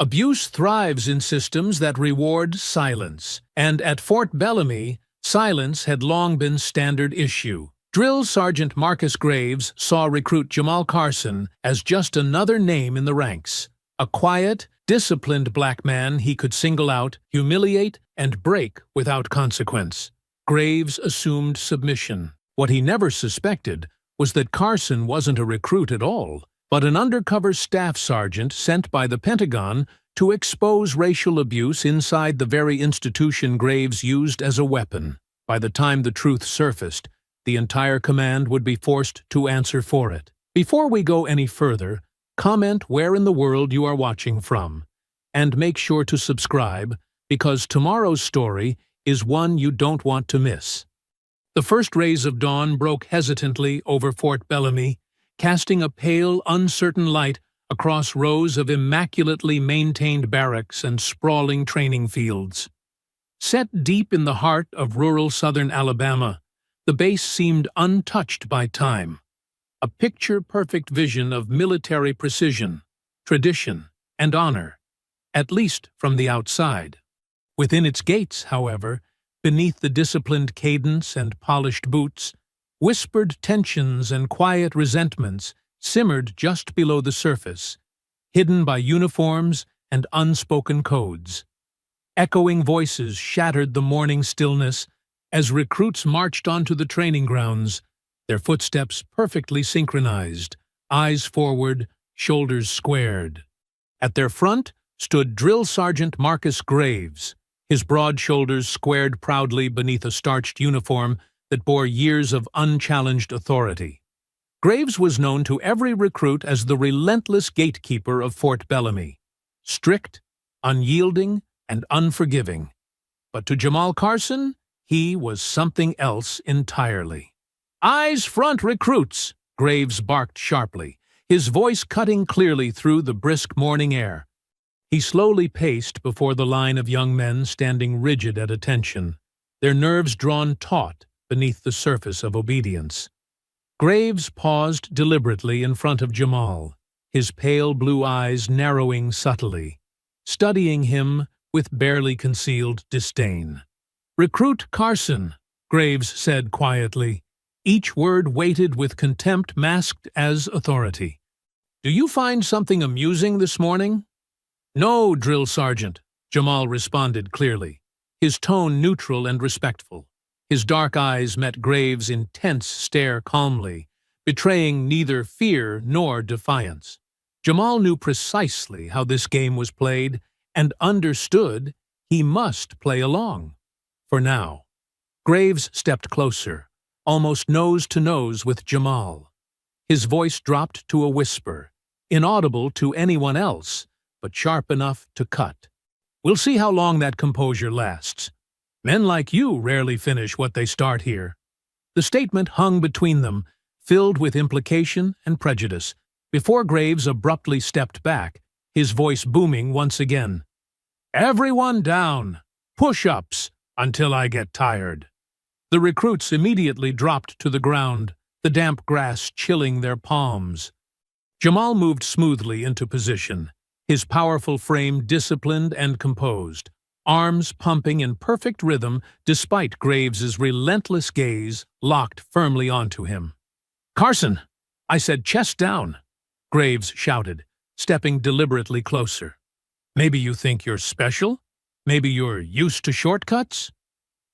Abuse thrives in systems that reward silence, and at Fort Bellamy, silence had long been standard issue. Drill Sergeant Marcus Graves saw recruit Jamal Carson as just another name in the ranks, a quiet, disciplined black man he could single out, humiliate, and break without consequence. Graves assumed submission. What he never suspected was that Carson wasn't a recruit at all, but an undercover staff sergeant sent by the Pentagon to expose racial abuse inside the very institution Graves used as a weapon. By the time the truth surfaced, the entire command would be forced to answer for it. Before we go any further, comment where in the world you are watching from, and make sure to subscribe, because tomorrow's story is one you don't want to miss. The first rays of dawn broke hesitantly over Fort Bellamy, casting a pale, uncertain light across rows of immaculately maintained barracks and sprawling training fields. Set deep in the heart of rural southern Alabama, the base seemed untouched by time, a picture-perfect vision of military precision, tradition, and honor, at least from the outside. Within its gates, however, beneath the disciplined cadence and polished boots, whispered tensions and quiet resentments simmered just below the surface, hidden by uniforms and unspoken codes. Echoing voices shattered the morning stillness as recruits marched onto the training grounds, their footsteps perfectly synchronized, eyes forward, shoulders squared. At their front stood Drill Sergeant Marcus Graves, his broad shoulders squared proudly beneath a starched uniform that bore years of unchallenged authority. Graves was known to every recruit as the relentless gatekeeper of Fort Bellamy, strict, unyielding, and unforgiving. But to Jamal Carson, he was something else entirely. "Eyes front, recruits!" Graves barked sharply, his voice cutting clearly through the brisk morning air. He slowly paced before the line of young men standing rigid at attention, their nerves drawn taut beneath the surface of obedience. Graves paused deliberately in front of Jamal, his pale blue eyes narrowing subtly, studying him with barely concealed disdain. "Recruit Carson," Graves said quietly, each word weighted with contempt masked as authority. "Do you find something amusing this morning?" "No, Drill Sergeant," Jamal responded clearly, his tone neutral and respectful. His dark eyes met Graves' intense stare calmly, betraying neither fear nor defiance. Jamal knew precisely how this game was played and understood he must play along. For now. Graves stepped closer, almost nose to nose with Jamal. His voice dropped to a whisper, inaudible to anyone else, but sharp enough to cut. "We'll see how long that composure lasts. Men like you rarely finish what they start here." The statement hung between them, filled with implication and prejudice, before Graves abruptly stepped back, his voice booming once again. "Everyone down! Push-ups until I get tired." The recruits immediately dropped to the ground, the damp grass chilling their palms. Jamal moved smoothly into position, his powerful frame disciplined and composed, arms pumping in perfect rhythm despite Graves's relentless gaze locked firmly onto him. "Carson, I said chest down," Graves shouted, stepping deliberately closer. "Maybe you think you're special? Maybe you're used to shortcuts?"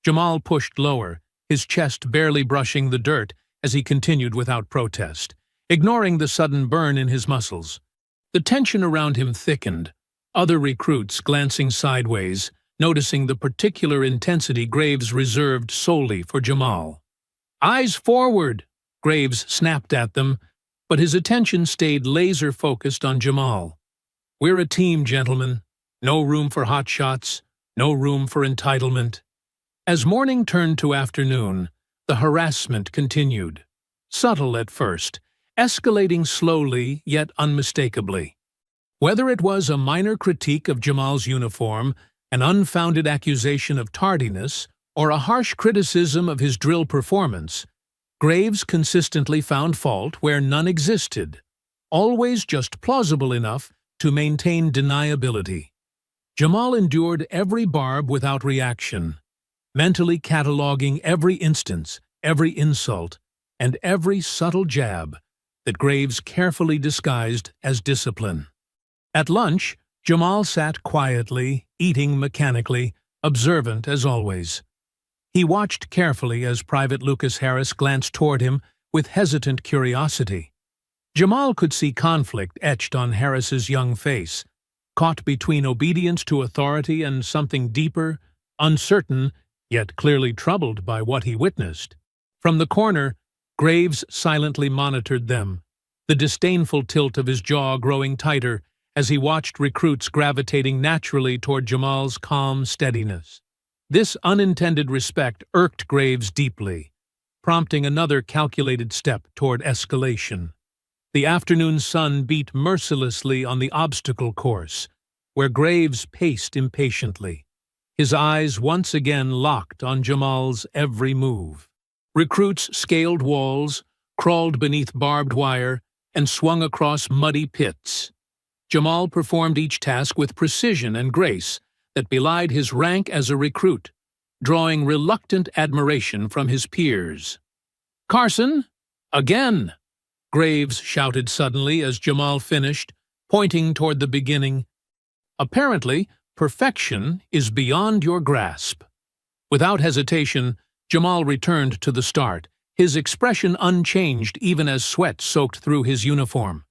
Jamal pushed lower, his chest barely brushing the dirt as he continued without protest, ignoring the sudden burn in his muscles. The tension around him thickened, other recruits glancing sideways, noticing the particular intensity Graves reserved solely for Jamal. "Eyes forward!" Graves snapped at them, but his attention stayed laser-focused on Jamal. "We're a team, gentlemen. No room for hot shots, no room for entitlement." As morning turned to afternoon, the harassment continued. Subtle at first, escalating slowly yet unmistakably. Whether it was a minor critique of Jamal's uniform, an unfounded accusation of tardiness, or a harsh criticism of his drill performance, Graves consistently found fault where none existed, always just plausible enough to maintain deniability. Jamal endured every barb without reaction, mentally cataloging every instance, every insult, and every subtle jab that Graves carefully disguised as discipline. At lunch, Jamal sat quietly, eating mechanically, observant as always. He watched carefully as Private Lucas Harris glanced toward him with hesitant curiosity. Jamal could see conflict etched on Harris's young face, caught between obedience to authority and something deeper, uncertain, yet clearly troubled by what he witnessed. From the corner, Graves silently monitored them, the disdainful tilt of his jaw growing tighter as he watched recruits gravitating naturally toward Jamal's calm steadiness. This unintended respect irked Graves deeply, prompting another calculated step toward escalation. The afternoon sun beat mercilessly on the obstacle course, where Graves paced impatiently, his eyes once again locked on Jamal's every move. Recruits scaled walls, crawled beneath barbed wire, and swung across muddy pits. Jamal performed each task with precision and grace that belied his rank as a recruit, drawing reluctant admiration from his peers. "Carson, again!" Graves shouted suddenly as Jamal finished, pointing toward the beginning. "Apparently, perfection is beyond your grasp." Without hesitation, Jamal returned to the start, his expression unchanged even as sweat soaked through his uniform.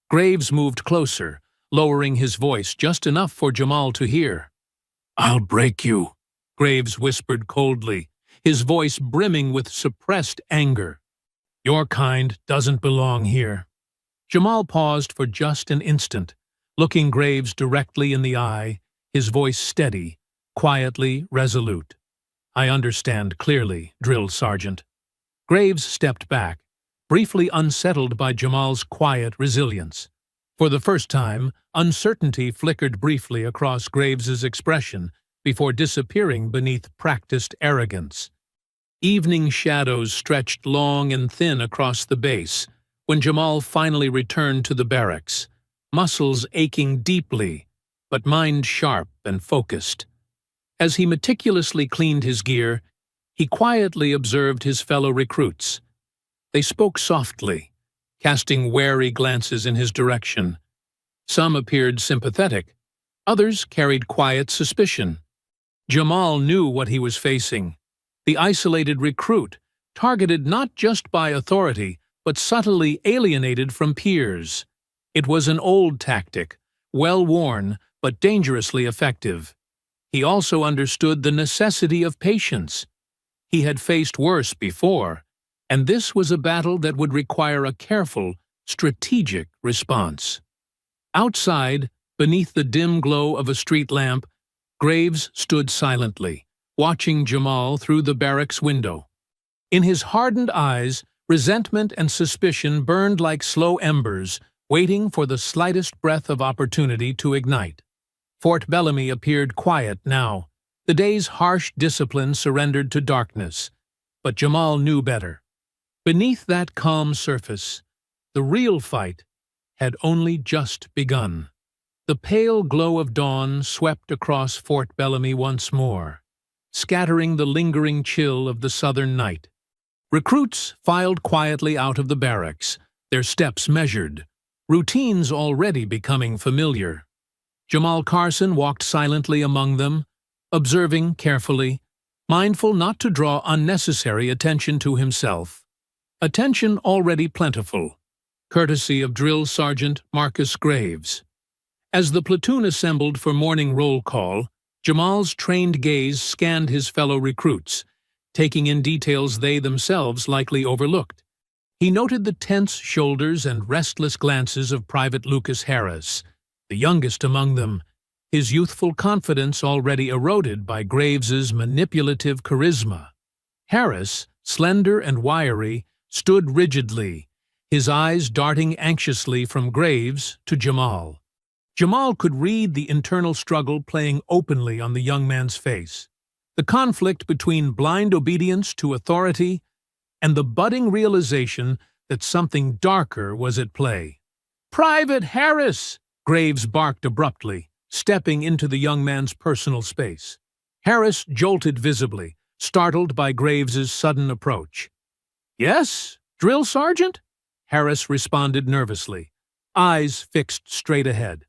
Graves moved closer, lowering his voice just enough for Jamal to hear. "I'll break you," Graves whispered coldly, his voice brimming with suppressed anger. "Your kind doesn't belong here." Jamal paused for just an instant, looking Graves directly in the eye, his voice steady, quietly resolute. "I understand clearly, Drill Sergeant." Graves stepped back, briefly unsettled by Jamal's quiet resilience. For the first time, uncertainty flickered briefly across Graves's expression before disappearing beneath practiced arrogance. Evening shadows stretched long and thin across the base when Jamal finally returned to the barracks, muscles aching deeply, but mind sharp and focused. As he meticulously cleaned his gear, he quietly observed his fellow recruits. They spoke softly, casting wary glances in his direction. Some appeared sympathetic, others carried quiet suspicion. Jamal knew what he was facing. The isolated recruit, targeted not just by authority, but subtly alienated from peers. It was an old tactic, well-worn, but dangerously effective. He also understood the necessity of patience. He had faced worse before, and this was a battle that would require a careful, strategic response. Outside, beneath the dim glow of a street lamp, Graves stood silently, watching Jamal through the barracks window. In his hardened eyes, resentment and suspicion burned like slow embers, waiting for the slightest breath of opportunity to ignite. Fort Bellamy appeared quiet now. The day's harsh discipline surrendered to darkness, but Jamal knew better. Beneath that calm surface, the real fight had only just begun. The pale glow of dawn swept across Fort Bellamy once more, scattering the lingering chill of the southern night. Recruits filed quietly out of the barracks, their steps measured, routines already becoming familiar. Jamal Carson walked silently among them, observing carefully, mindful not to draw unnecessary attention to himself. Attention already plentiful, courtesy of Drill Sergeant Marcus Graves. As the platoon assembled for morning roll call, Jamal's trained gaze scanned his fellow recruits, taking in details they themselves likely overlooked. He noted the tense shoulders and restless glances of Private Lucas Harris, the youngest among them, his youthful confidence already eroded by Graves's manipulative charisma. Harris, slender and wiry, stood rigidly, his eyes darting anxiously from Graves to Jamal. Jamal could read the internal struggle playing openly on the young man's face, the conflict between blind obedience to authority and the budding realization that something darker was at play. "Private Harris!" Graves barked abruptly, stepping into the young man's personal space. Harris jolted visibly, startled by Graves's sudden approach. "Yes, Drill Sergeant?" Harris responded nervously, eyes fixed straight ahead.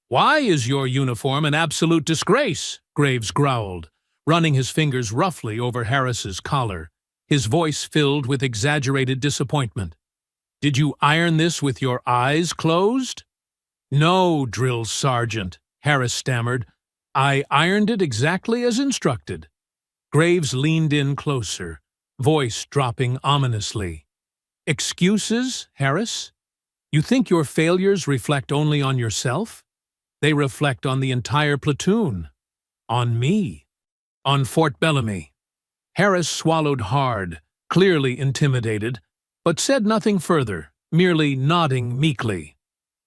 "Why is your uniform an absolute disgrace?" Graves growled, running his fingers roughly over Harris's collar, his voice filled with exaggerated disappointment. "Did you iron this with your eyes closed?" "No, Drill Sergeant," Harris stammered. "I ironed it exactly as instructed." Graves leaned in closer, voice dropping ominously. "Excuses, Harris? You think your failures reflect only on yourself? They reflect on the entire platoon. On me. On Fort Bellamy." Harris swallowed hard, clearly intimidated, but said nothing further, merely nodding meekly.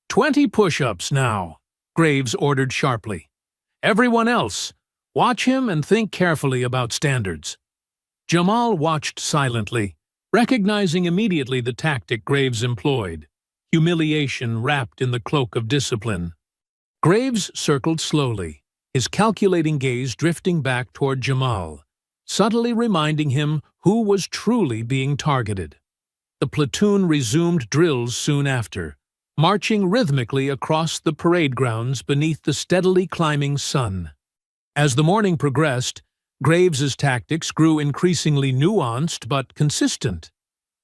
20 push-ups now," Graves ordered sharply. "Everyone else, watch him and think carefully about standards." Jamal watched silently, recognizing immediately the tactic Graves employed, humiliation wrapped in the cloak of discipline. Graves circled slowly, his calculating gaze drifting back toward Jamal, subtly reminding him who was truly being targeted. The platoon resumed drills soon after, marching rhythmically across the parade grounds beneath the steadily climbing sun. As the morning progressed, Graves's tactics grew increasingly nuanced but consistent.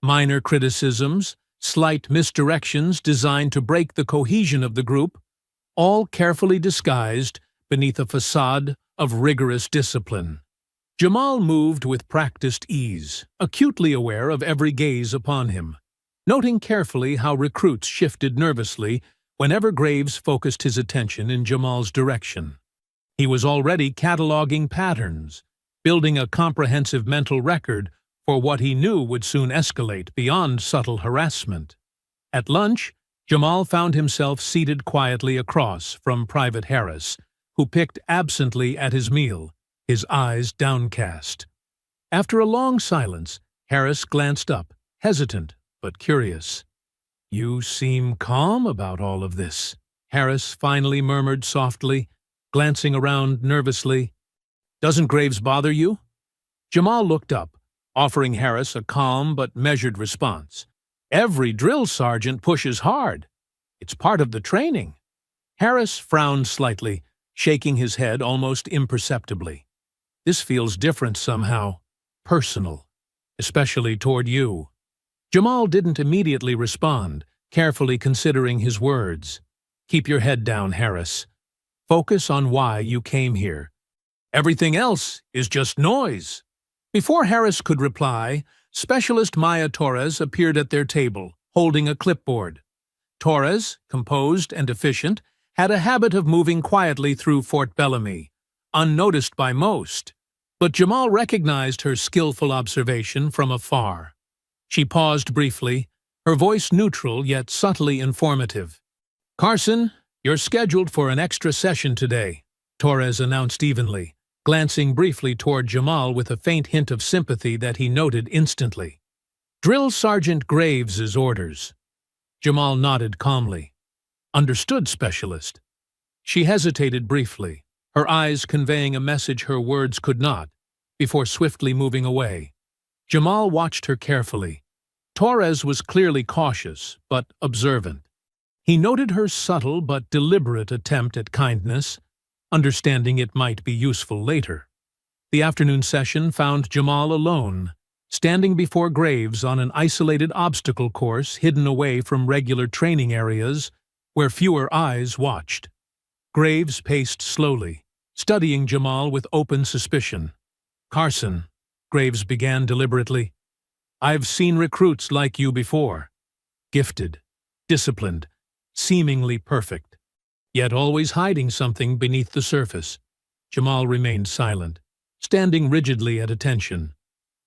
Minor criticisms, slight misdirections designed to break the cohesion of the group, all carefully disguised beneath a facade of rigorous discipline. Jamal moved with practiced ease, acutely aware of every gaze upon him, noting carefully how recruits shifted nervously whenever Graves focused his attention in Jamal's direction. He was already cataloging patterns, building a comprehensive mental record for what he knew would soon escalate beyond subtle harassment. At lunch, Jamal found himself seated quietly across from Private Harris, who picked absently at his meal, his eyes downcast. After a long silence, Harris glanced up, hesitant but curious. "You seem calm about all of this," Harris finally murmured softly, glancing around nervously. "Doesn't Graves bother you?" Jamal looked up, offering Harris a calm but measured response. "Every drill sergeant pushes hard. It's part of the training." Harris frowned slightly, shaking his head almost imperceptibly. "This feels different somehow, personal, especially toward you." Jamal didn't immediately respond, carefully considering his words. "Keep your head down, Harris. Focus on why you came here. Everything else is just noise." Before Harris could reply, Specialist Maya Torres appeared at their table, holding a clipboard. Torres, composed and efficient, had a habit of moving quietly through Fort Bellamy, unnoticed by most, but Jamal recognized her skillful observation from afar. She paused briefly, her voice neutral yet subtly informative. "Carson, you're scheduled for an extra session today," Torres announced evenly, glancing briefly toward Jamal with a faint hint of sympathy that he noted instantly. "Drill Sergeant Graves's orders." Jamal nodded calmly. "Understood, Specialist." She hesitated briefly, her eyes conveying a message her words could not, before swiftly moving away. Jamal watched her carefully. Torres was clearly cautious, but observant. He noted her subtle but deliberate attempt at kindness, understanding it might be useful later. The afternoon session found Jamal alone, standing before Graves on an isolated obstacle course hidden away from regular training areas where fewer eyes watched. Graves paced slowly, studying Jamal with open suspicion. "Carson," Graves began deliberately, "I've seen recruits like you before. Gifted, disciplined, seemingly perfect, yet always hiding something beneath the surface." Jamal remained silent, standing rigidly at attention.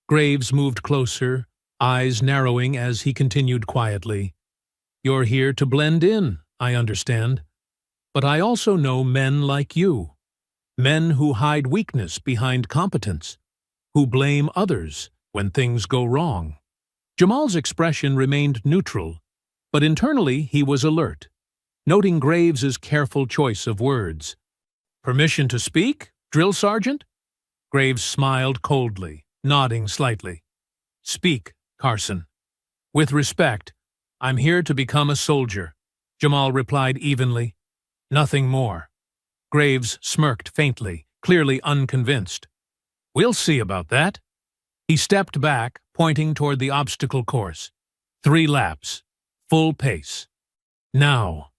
Graves moved closer, eyes narrowing as he continued quietly. "You're here to blend in, I understand. But I also know men like you. Men who hide weakness behind competence, who blame others when things go wrong." Jamal's expression remained neutral, but internally he was alert. noting Graves's careful choice of words. "Permission to speak, Drill Sergeant?" Graves smiled coldly, nodding slightly. "Speak, Carson." "With respect, I'm here to become a soldier," Jamal replied evenly. "Nothing more." Graves smirked faintly, clearly unconvinced. "We'll see about that." He stepped back, pointing toward the obstacle course. 3 laps. Full pace. Now.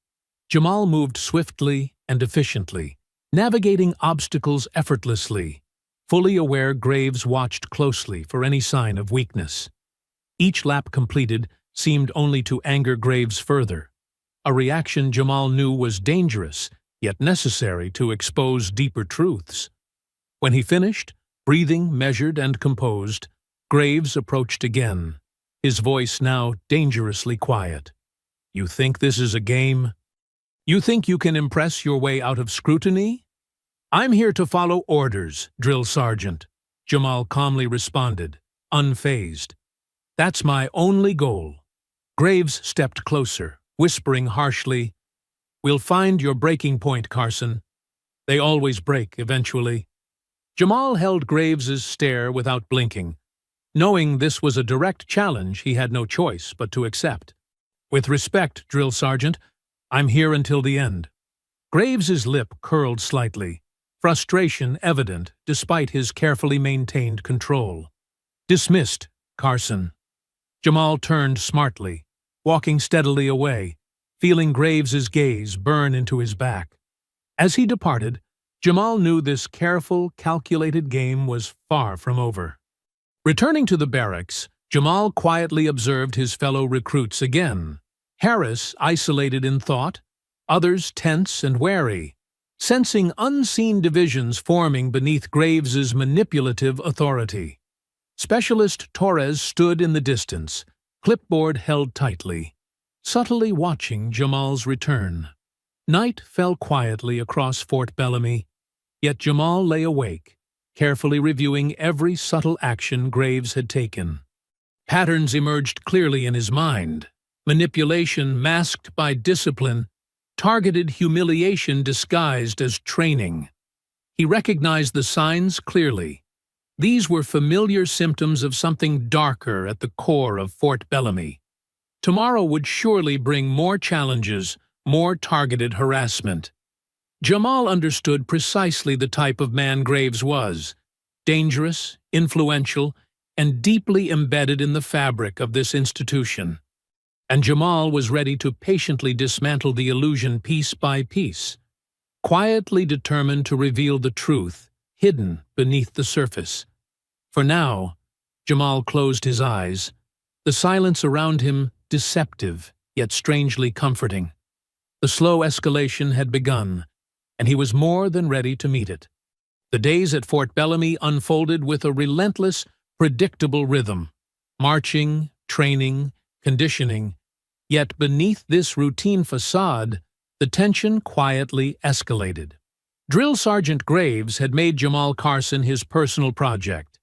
Jamal moved swiftly and efficiently, navigating obstacles effortlessly. Fully aware, Graves watched closely for any sign of weakness. Each lap completed seemed only to anger Graves further, a reaction Jamal knew was dangerous, yet necessary to expose deeper truths. When he finished, breathing measured and composed, Graves approached again, his voice now dangerously quiet. "You think this is a game? You think you can impress your way out of scrutiny?" "I'm here to follow orders, Drill Sergeant," Jamal calmly responded, unfazed. "That's my only goal." Graves stepped closer, whispering harshly, "We'll find your breaking point, Carson. They always break, eventually." Jamal held Graves's stare without blinking. Knowing this was a direct challenge, he had no choice but to accept. "With respect, Drill Sergeant, I'm here until the end." Graves's lip curled slightly, frustration evident despite his carefully maintained control. "Dismissed, Carson." Jamal turned smartly, walking steadily away, feeling Graves's gaze burn into his back. As he departed, Jamal knew this careful, calculated game was far from over. Returning to the barracks, Jamal quietly observed his fellow recruits again. Harris isolated in thought, others tense and wary, sensing unseen divisions forming beneath Graves's manipulative authority. Specialist Torres stood in the distance, clipboard held tightly, subtly watching Jamal's return. Night fell quietly across Fort Bellamy, yet Jamal lay awake, carefully reviewing every subtle action Graves had taken. Patterns emerged clearly in his mind: manipulation masked by discipline, targeted humiliation disguised as training. He recognized the signs clearly. These were familiar symptoms of something darker at the core of Fort Bellamy. Tomorrow would surely bring more challenges, more targeted harassment. Jamal understood precisely the type of man Graves was: dangerous, influential, and deeply embedded in the fabric of this institution. And Jamal was ready to patiently dismantle the illusion piece by piece, quietly determined to reveal the truth hidden beneath the surface. For now, Jamal closed his eyes, the silence around him deceptive, yet strangely comforting. The slow escalation had begun, and he was more than ready to meet it. The days at Fort Bellamy unfolded with a relentless, predictable rhythm: marching, training, conditioning. Yet beneath this routine facade, the tension quietly escalated. Drill Sergeant Graves had made Jamal Carson his personal project,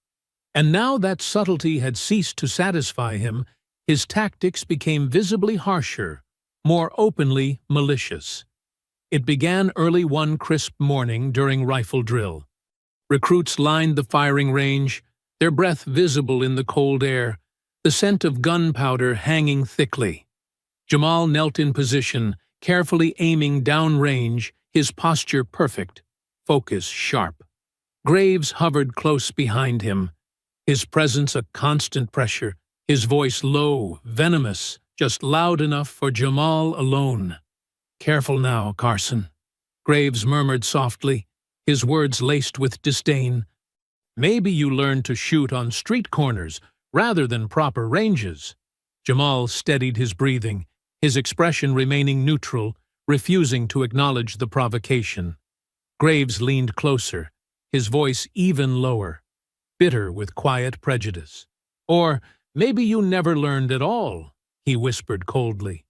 and now that subtlety had ceased to satisfy him, his tactics became visibly harsher, more openly malicious. It began early one crisp morning during rifle drill. Recruits lined the firing range, their breath visible in the cold air, the scent of gunpowder hanging thickly. Jamal knelt in position, carefully aiming downrange, his posture perfect, focus sharp. Graves hovered close behind him, his presence a constant pressure, his voice low, venomous, just loud enough for Jamal alone. "Careful now, Carson," Graves murmured softly, his words laced with disdain. "Maybe you learned to shoot on street corners rather than proper ranges." Jamal steadied his breathing, his expression remaining neutral, refusing to acknowledge the provocation. Graves leaned closer, his voice even lower, bitter with quiet prejudice. "Or maybe you never learned at all," he whispered coldly.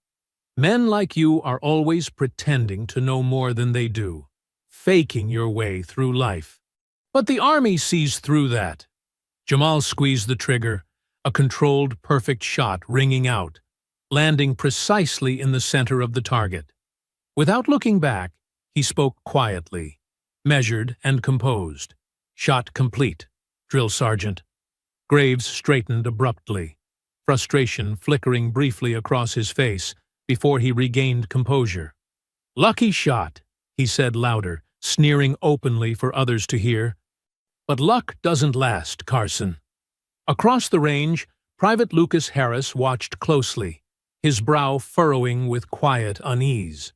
"Men like you are always pretending to know more than they do, faking your way through life. But the army sees through that." Jamal squeezed the trigger, a controlled, perfect shot ringing out, landing precisely in the center of the target. Without looking back, he spoke quietly, measured and composed. "Shot complete, Drill Sergeant." Graves straightened abruptly, frustration flickering briefly across his face before he regained composure. "Lucky shot," he said louder, sneering openly for others to hear. "But luck doesn't last, Carson." Across the range, Private Lucas Harris watched closely, his brow furrowing with quiet unease.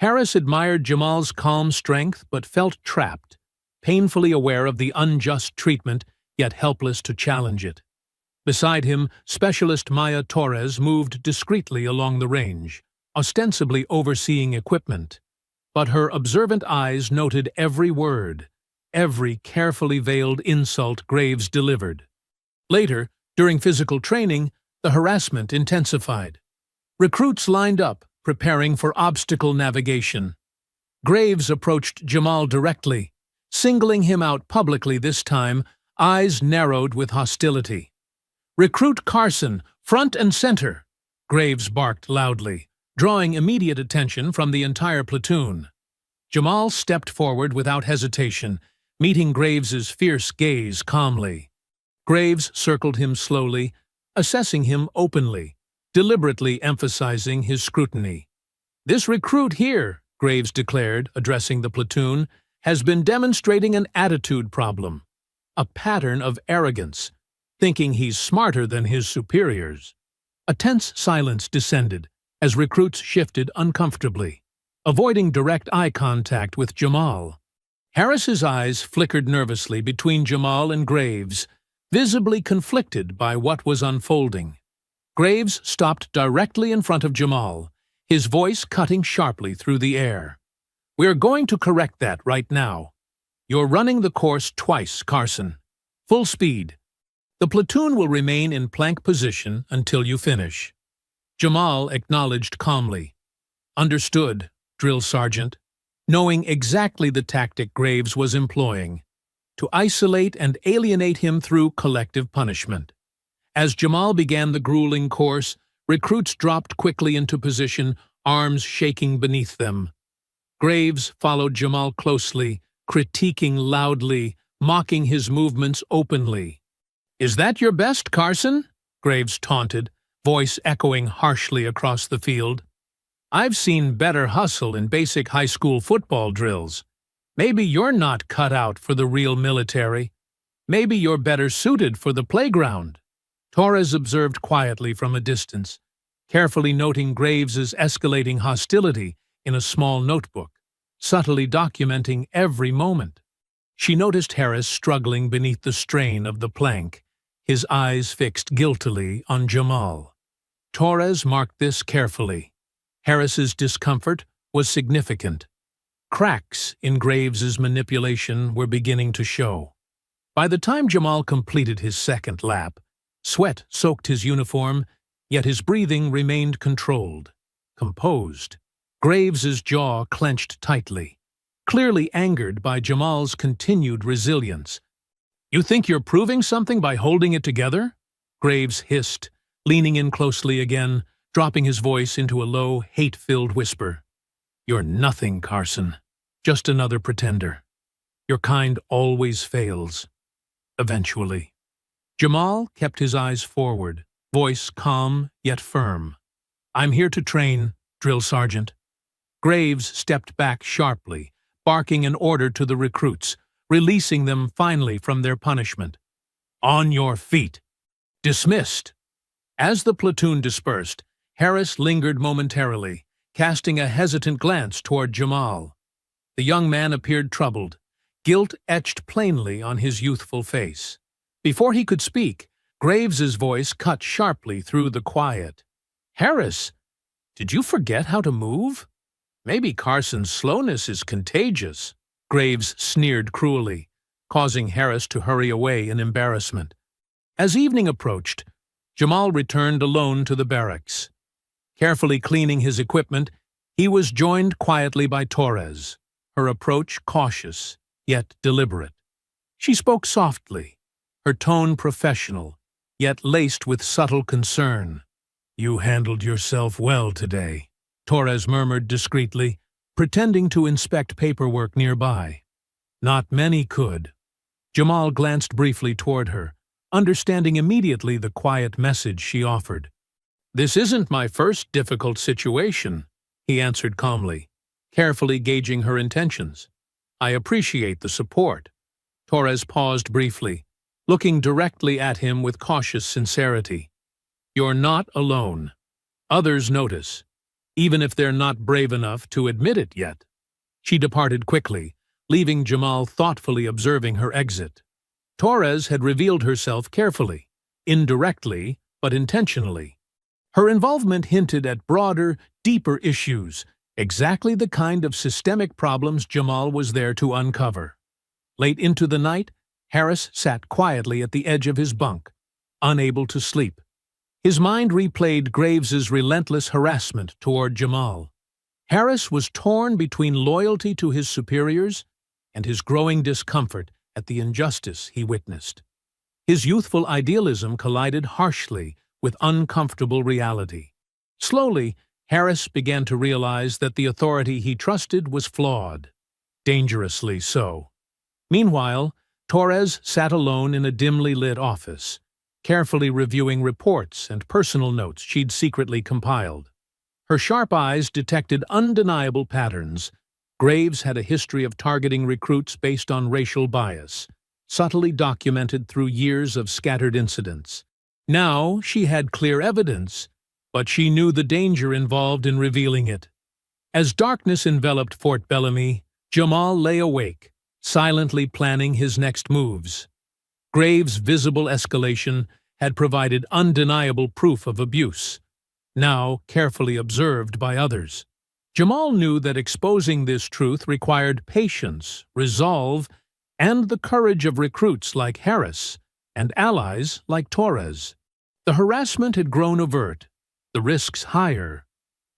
Harris admired Jamal's calm strength but felt trapped, painfully aware of the unjust treatment yet helpless to challenge it. Beside him, Specialist Maya Torres moved discreetly along the range, ostensibly overseeing equipment. But her observant eyes noted every word, every carefully veiled insult Graves delivered. Later, during physical training, the harassment intensified. Recruits lined up, preparing for obstacle navigation. Graves approached Jamal directly, singling him out publicly this time, eyes narrowed with hostility. "Recruit Carson, front and center!" Graves barked loudly, drawing immediate attention from the entire platoon. Jamal stepped forward without hesitation, meeting Graves's fierce gaze calmly. Graves circled him slowly, assessing him openly, deliberately emphasizing his scrutiny. "This recruit here," Graves declared, addressing the platoon, "has been demonstrating an attitude problem, a pattern of arrogance, thinking he's smarter than his superiors." A tense silence descended as recruits shifted uncomfortably, avoiding direct eye contact with Jamal. Harris's eyes flickered nervously between Jamal and Graves, visibly conflicted by what was unfolding. Graves stopped directly in front of Jamal, his voice cutting sharply through the air. "We're going to correct that right now. You're running the course twice, Carson. Full speed. The platoon will remain in plank position until you finish." Jamal acknowledged calmly. "Understood, Drill Sergeant," knowing exactly the tactic Graves was employing, to isolate and alienate him through collective punishment. As Jamal began the grueling course, recruits dropped quickly into position, arms shaking beneath them. Graves followed Jamal closely, critiquing loudly, mocking his movements openly. "Is that your best, Carson?" Graves taunted, voice echoing harshly across the field. "I've seen better hustle in basic high school football drills. Maybe you're not cut out for the real military. Maybe you're better suited for the playground." Torres observed quietly from a distance, carefully noting Graves's escalating hostility in a small notebook, subtly documenting every moment. She noticed Harris struggling beneath the strain of the plank, his eyes fixed guiltily on Jamal. Torres marked this carefully. Harris's discomfort was significant. Cracks in Graves's manipulation were beginning to show. By the time Jamal completed his second lap, sweat soaked his uniform, yet his breathing remained controlled, composed. Graves's jaw clenched tightly, clearly angered by Jamal's continued resilience. "You think you're proving something by holding it together?" Graves hissed, leaning in closely again, dropping his voice into a low, hate-filled whisper. "You're nothing, Carson. Just another pretender. Your kind always fails. Eventually." Jamal kept his eyes forward, voice calm yet firm. "I'm here to train, Drill Sergeant." Graves stepped back sharply, barking an order to the recruits, releasing them finally from their punishment. "On your feet." "Dismissed." As the platoon dispersed, Harris lingered momentarily, casting a hesitant glance toward Jamal. The young man appeared troubled, guilt etched plainly on his youthful face. Before he could speak, Graves's voice cut sharply through the quiet. "Harris, did you forget how to move? Maybe Carson's slowness is contagious." Graves sneered cruelly, causing Harris to hurry away in embarrassment. As evening approached, Jamal returned alone to the barracks. Carefully cleaning his equipment, he was joined quietly by Torres, her approach cautious, yet deliberate. She spoke softly, her tone professional, yet laced with subtle concern. "You handled yourself well today," Torres murmured discreetly, pretending to inspect paperwork nearby. Not many could. Jamal glanced briefly toward her, understanding immediately the quiet message she offered. "This isn't my first difficult situation," he answered calmly, carefully gauging her intentions. "I appreciate the support." Torres paused briefly, looking directly at him with cautious sincerity. "You're not alone. Others notice, even if they're not brave enough to admit it yet." She departed quickly, leaving Jamal thoughtfully observing her exit. Torres had revealed herself carefully, indirectly, but intentionally. Her involvement hinted at broader, deeper issues, exactly the kind of systemic problems Jamal was there to uncover. Late into the night, Harris sat quietly at the edge of his bunk, unable to sleep. His mind replayed Graves's relentless harassment toward Jamal. Harris was torn between loyalty to his superiors and his growing discomfort at the injustice he witnessed. His youthful idealism collided harshly with uncomfortable reality. Slowly, Harris began to realize that the authority he trusted was flawed, dangerously so. Meanwhile, Torres sat alone in a dimly lit office, carefully reviewing reports and personal notes she'd secretly compiled. Her sharp eyes detected undeniable patterns. Graves had a history of targeting recruits based on racial bias, subtly documented through years of scattered incidents. Now she had clear evidence, but she knew the danger involved in revealing it. As darkness enveloped Fort Bellamy, Jamal lay awake, silently planning his next moves. Graves' visible escalation had provided undeniable proof of abuse, now carefully observed by others. Jamal knew that exposing this truth required patience, resolve, and the courage of recruits like Harris and allies like Torres. The harassment had grown overt, the risks higher,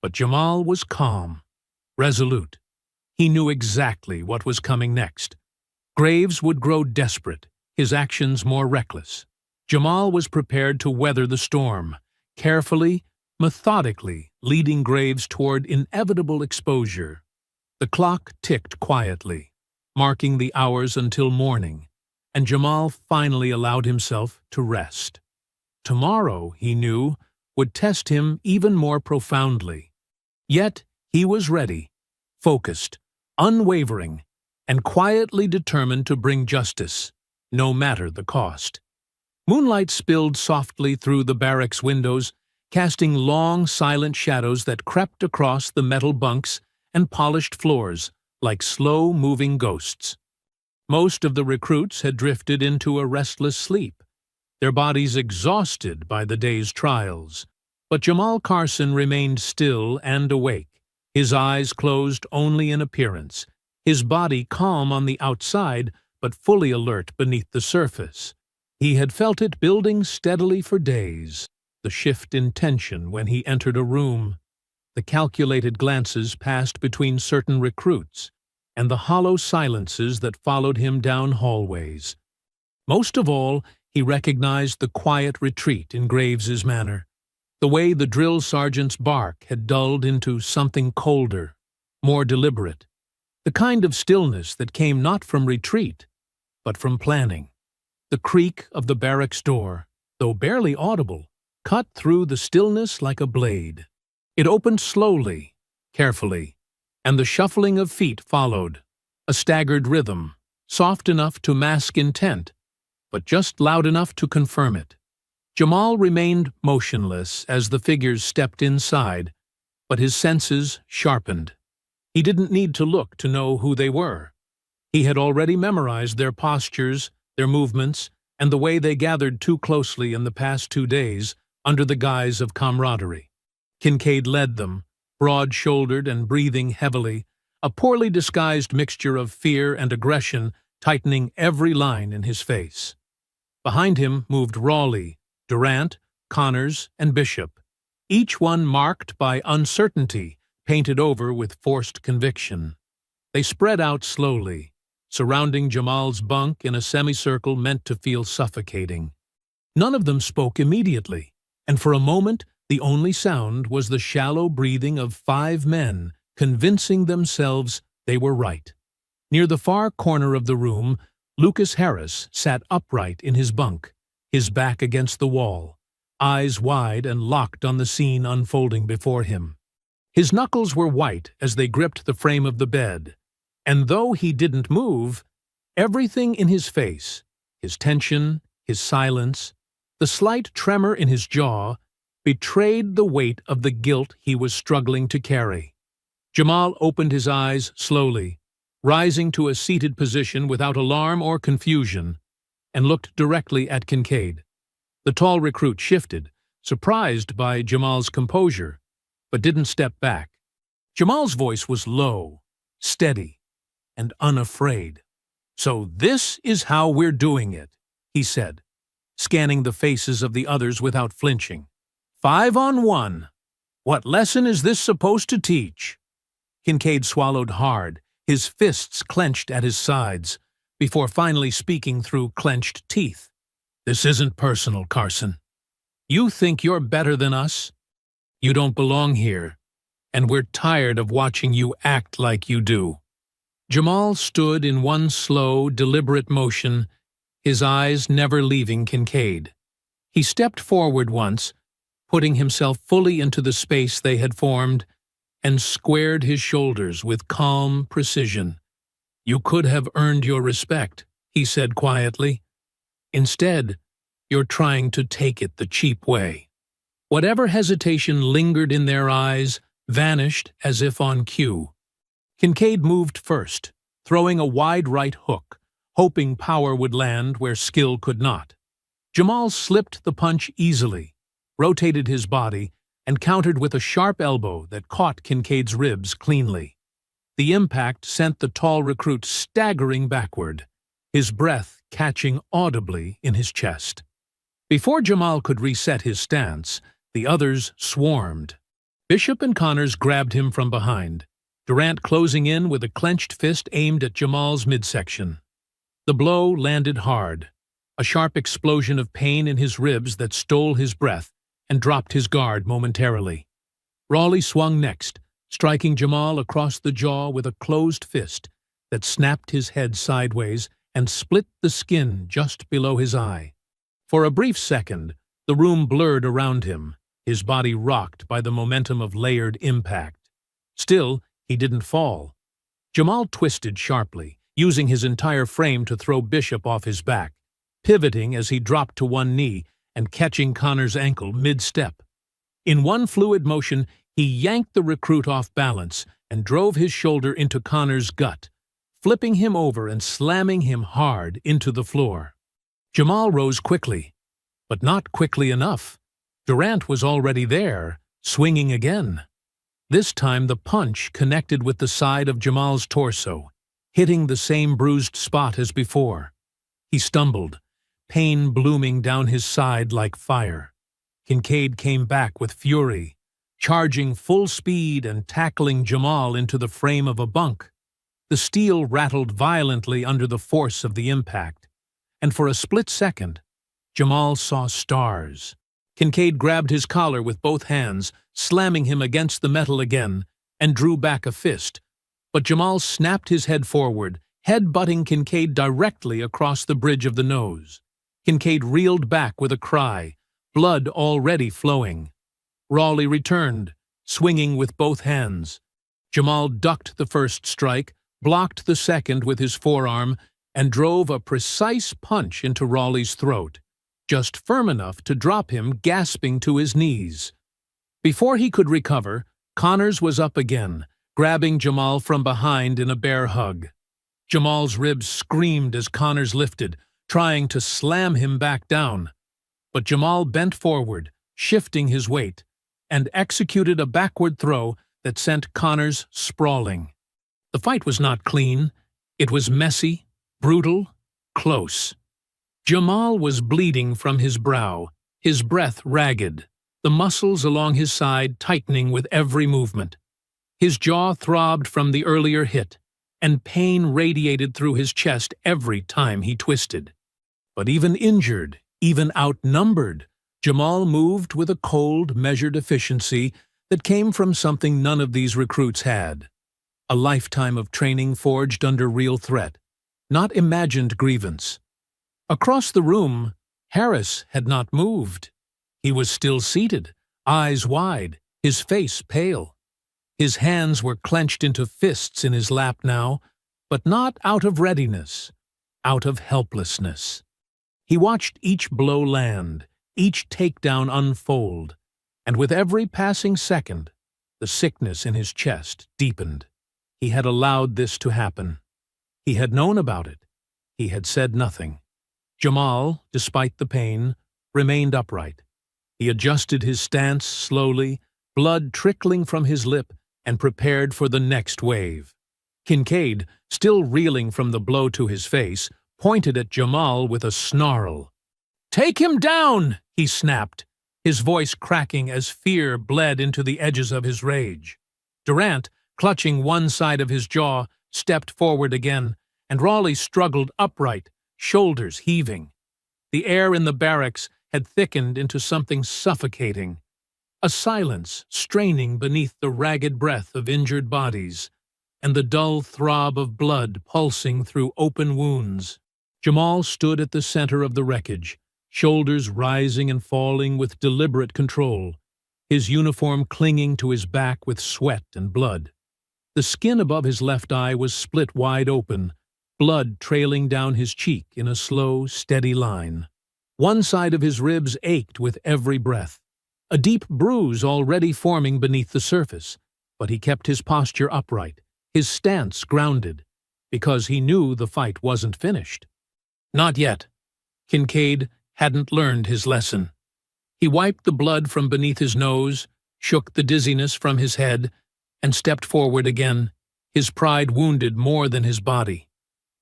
but Jamal was calm, resolute. He knew exactly what was coming next. Graves would grow desperate, his actions more reckless. Jamal was prepared to weather the storm, carefully, methodically leading Graves toward inevitable exposure. The clock ticked quietly, marking the hours until morning, and Jamal finally allowed himself to rest. Tomorrow, he knew, would test him even more profoundly. Yet he was ready, focused, unwavering, and quietly determined to bring justice, no matter the cost. Moonlight spilled softly through the barracks windows, casting long, silent shadows that crept across the metal bunks and polished floors like slow-moving ghosts. Most of the recruits had drifted into a restless sleep, their bodies exhausted by the day's trials. But Jamal Carson remained still and awake, his eyes closed only in appearance, his body calm on the outside but fully alert beneath the surface. He had felt it building steadily for days, the shift in tension when he entered a room, the calculated glances passed between certain recruits, and the hollow silences that followed him down hallways. Most of all, he recognized the quiet retreat in Graves's manner, the way the drill sergeant's bark had dulled into something colder, more deliberate, the kind of stillness that came not from retreat, but from planning. The creak of the barracks door, though barely audible, cut through the stillness like a blade. It opened slowly, carefully, and the shuffling of feet followed, a staggered rhythm, soft enough to mask intent, but just loud enough to confirm it. Jamal remained motionless as the figures stepped inside, but his senses sharpened. He didn't need to look to know who they were. He had already memorized their postures, their movements, and the way they gathered too closely in the past 2 days under the guise of camaraderie. Kincaid led them, broad-shouldered and breathing heavily, a poorly disguised mixture of fear and aggression tightening every line in his face. Behind him moved Raleigh, Durant, Connors, and Bishop, each one marked by uncertainty, painted over with forced conviction. They spread out slowly, surrounding Jamal's bunk in a semicircle meant to feel suffocating. None of them spoke immediately, and for a moment the only sound was the shallow breathing of 5 men convincing themselves they were right. Near the far corner of the room, Lucas Harris sat upright in his bunk, his back against the wall, eyes wide and locked on the scene unfolding before him. His knuckles were white as they gripped the frame of the bed, and though he didn't move, everything in his face, his tension, his silence, the slight tremor in his jaw, betrayed the weight of the guilt he was struggling to carry. Jamal opened his eyes slowly, rising to a seated position without alarm or confusion, and looked directly at Kincaid. The tall recruit shifted, surprised by Jamal's composure, but didn't step back. Jamal's voice was low, steady, and unafraid. "So this is how we're doing it," he said, scanning the faces of the others without flinching. 5 on 1. What lesson is this supposed to teach?" Kincaid swallowed hard, his fists clenched at his sides, before finally speaking through clenched teeth. "This isn't personal, Carson. You think you're better than us? You don't belong here, and we're tired of watching you act like you do." Jamal stood in one slow, deliberate motion, his eyes never leaving Kincaid. He stepped forward once, putting himself fully into the space they had formed, and squared his shoulders with calm precision. "You could have earned your respect," he said quietly. "Instead, you're trying to take it the cheap way." Whatever hesitation lingered in their eyes vanished as if on cue. Kincaid moved first, throwing a wide right hook, hoping power would land where skill could not. Jamal slipped the punch easily, rotated his body, and countered with a sharp elbow that caught Kincaid's ribs cleanly. The impact sent the tall recruit staggering backward, his breath catching audibly in his chest. Before Jamal could reset his stance, the others swarmed. Bishop and Connors grabbed him from behind, Durant closing in with a clenched fist aimed at Jamal's midsection. The blow landed hard, a sharp explosion of pain in his ribs that stole his breath and dropped his guard momentarily. Raleigh swung next, striking Jamal across the jaw with a closed fist that snapped his head sideways and split the skin just below his eye. For a brief second, the room blurred around him, his body rocked by the momentum of layered impact. Still, he didn't fall. Jamal twisted sharply, using his entire frame to throw Bishop off his back, pivoting as he dropped to one knee and catching Connor's ankle mid-step. In one fluid motion, he yanked the recruit off balance and drove his shoulder into Connor's gut, flipping him over and slamming him hard into the floor. Jamal rose quickly, but not quickly enough. Durant was already there, swinging again. This time the punch connected with the side of Jamal's torso, hitting the same bruised spot as before. He stumbled, pain blooming down his side like fire. Kincaid came back with fury, charging full speed and tackling Jamal into the frame of a bunk. The steel rattled violently under the force of the impact, and for a split second, Jamal saw stars. Kincaid grabbed his collar with both hands, slamming him against the metal again, and drew back a fist. But Jamal snapped his head forward, head-butting Kincaid directly across the bridge of the nose. Kincaid reeled back with a cry, blood already flowing. Raleigh returned, swinging with both hands. Jamal ducked the first strike, blocked the second with his forearm, and drove a precise punch into Raleigh's throat, just firm enough to drop him gasping to his knees. Before he could recover, Connors was up again, grabbing Jamal from behind in a bear hug. Jamal's ribs screamed as Connors lifted, trying to slam him back down. But Jamal bent forward, shifting his weight, and executed a backward throw that sent Connors sprawling. The fight was not clean. It was messy, brutal, close. Jamal was bleeding from his brow, his breath ragged, the muscles along his side tightening with every movement. His jaw throbbed from the earlier hit, and pain radiated through his chest every time he twisted. But even injured, even outnumbered, Jamal moved with a cold, measured efficiency that came from something none of these recruits had: A lifetime of training forged under real threat, not imagined grievance. Across the room, Harris had not moved. He was still seated, eyes wide, his face pale. His hands were clenched into fists in his lap now, but not out of readiness, out of helplessness. He watched each blow land, each takedown unfold, and with every passing second, the sickness in his chest deepened. He had allowed this to happen. He had known about it. He had said nothing. Jamal, despite the pain, remained upright. He adjusted his stance slowly, blood trickling from his lip, and prepared for the next wave. Kincaid, still reeling from the blow to his face, pointed at Jamal with a snarl. "Take him down!" he snapped, his voice cracking as fear bled into the edges of his rage. Durant, clutching one side of his jaw, stepped forward again, and Raleigh struggled upright, shoulders heaving. The air in the barracks had thickened into something suffocating, a silence straining beneath the ragged breath of injured bodies, and the dull throb of blood pulsing through open wounds. Jamal stood at the center of the wreckage, shoulders rising and falling with deliberate control, his uniform clinging to his back with sweat and blood. The skin above his left eye was split wide open, blood trailing down his cheek in a slow, steady line. One side of his ribs ached with every breath, a deep bruise already forming beneath the surface, but he kept his posture upright, his stance grounded, because he knew the fight wasn't finished. Not yet. Kincaid hadn't learned his lesson. He wiped the blood from beneath his nose, shook the dizziness from his head, and stepped forward again, his pride wounded more than his body.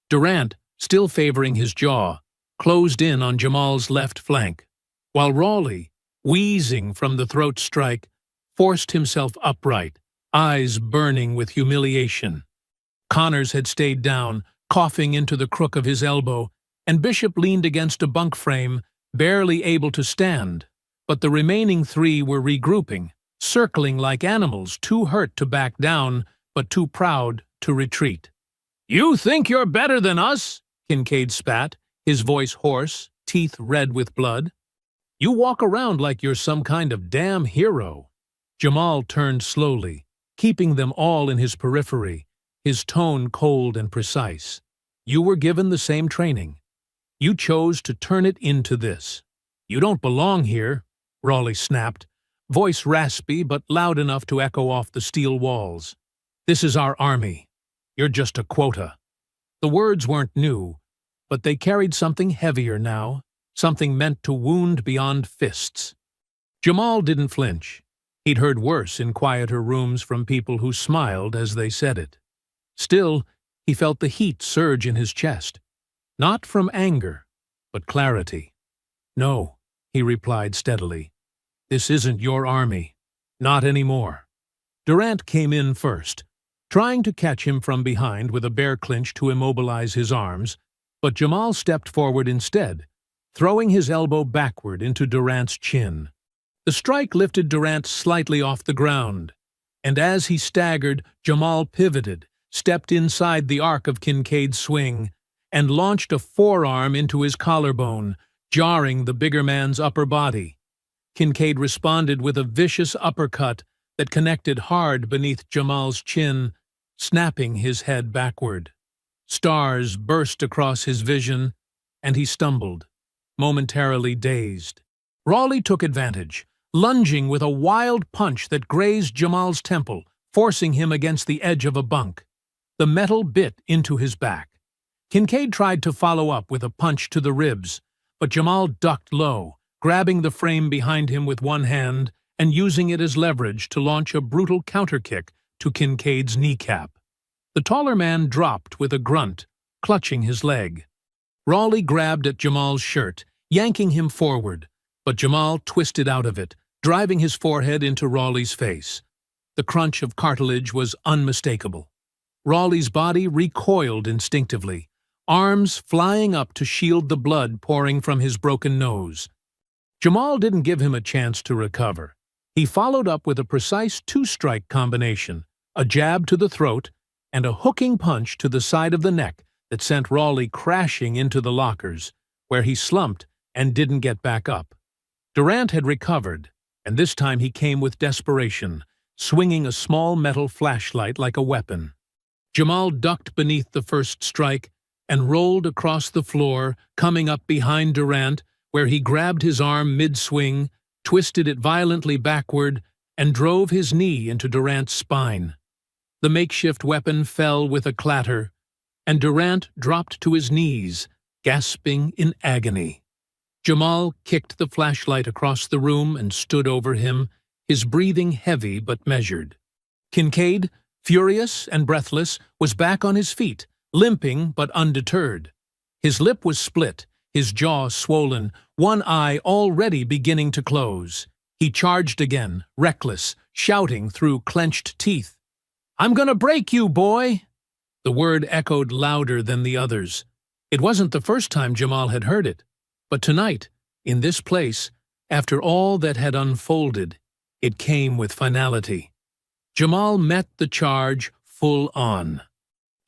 Durant, still favoring his jaw, closed in on Jamal's left flank, while Raleigh, wheezing from the throat strike, forced himself upright, eyes burning with humiliation. Connors had stayed down, coughing into the crook of his elbow, and Bishop leaned against a bunk frame, barely able to stand, but the remaining three were regrouping, circling like animals, too hurt to back down, but too proud to retreat. "You think you're better than us?" Kincaid spat, his voice hoarse, teeth red with blood. "You walk around like you're some kind of damn hero." Jamal turned slowly, keeping them all in his periphery, his tone cold and precise. "You were given the same training. You chose to turn it into this. You don't belong here," Raleigh snapped, voice raspy but loud enough to echo off the steel walls. "This is our army. You're just a quota." The words weren't new, but they carried something heavier now, something meant to wound beyond fists. Jamal didn't flinch. He'd heard worse in quieter rooms from people who smiled as they said it. Still, he felt the heat surge in his chest. Not from anger, but clarity. "No," he replied steadily. "This isn't your army. Not anymore." Durant came in first, trying to catch him from behind with a bear clinch to immobilize his arms, but Jamal stepped forward instead, throwing his elbow backward into Durant's chin. The strike lifted Durant slightly off the ground, and as he staggered, Jamal pivoted, stepped inside the arc of Kincaid's swing, and launched a forearm into his collarbone, jarring the bigger man's upper body. Kincaid responded with a vicious uppercut that connected hard beneath Jamal's chin, snapping his head backward. Stars burst across his vision, and he stumbled, momentarily dazed. Raleigh took advantage, lunging with a wild punch that grazed Jamal's temple, forcing him against the edge of a bunk. The metal bit into his back. Kincaid tried to follow up with a punch to the ribs, but Jamal ducked low, grabbing the frame behind him with one hand and using it as leverage to launch a brutal counterkick to Kincaid's kneecap. The taller man dropped with a grunt, clutching his leg. Raleigh grabbed at Jamal's shirt, yanking him forward, but Jamal twisted out of it, driving his forehead into Raleigh's face. The crunch of cartilage was unmistakable. Raleigh's body recoiled instinctively, arms flying up to shield the blood pouring from his broken nose. Jamal didn't give him a chance to recover. He followed up with a precise two-strike combination, a jab to the throat and a hooking punch to the side of the neck that sent Raleigh crashing into the lockers, where he slumped and didn't get back up. Durant had recovered, and this time he came with desperation, swinging a small metal flashlight like a weapon. Jamal ducked beneath the first strike and rolled across the floor, coming up behind Durant, where he grabbed his arm mid-swing, twisted it violently backward, and drove his knee into Durant's spine. The makeshift weapon fell with a clatter, and Durant dropped to his knees, gasping in agony. Jamal kicked the flashlight across the room and stood over him, his breathing heavy but measured. Kincaid, furious and breathless, was back on his feet, limping but undeterred. His lip was split, his jaw swollen, one eye already beginning to close. He charged again, reckless, shouting through clenched teeth. "I'm gonna break you, boy!" The word echoed louder than the others. It wasn't the first time Jamal had heard it, but tonight, in this place, after all that had unfolded, it came with finality. Jamal met the charge full on.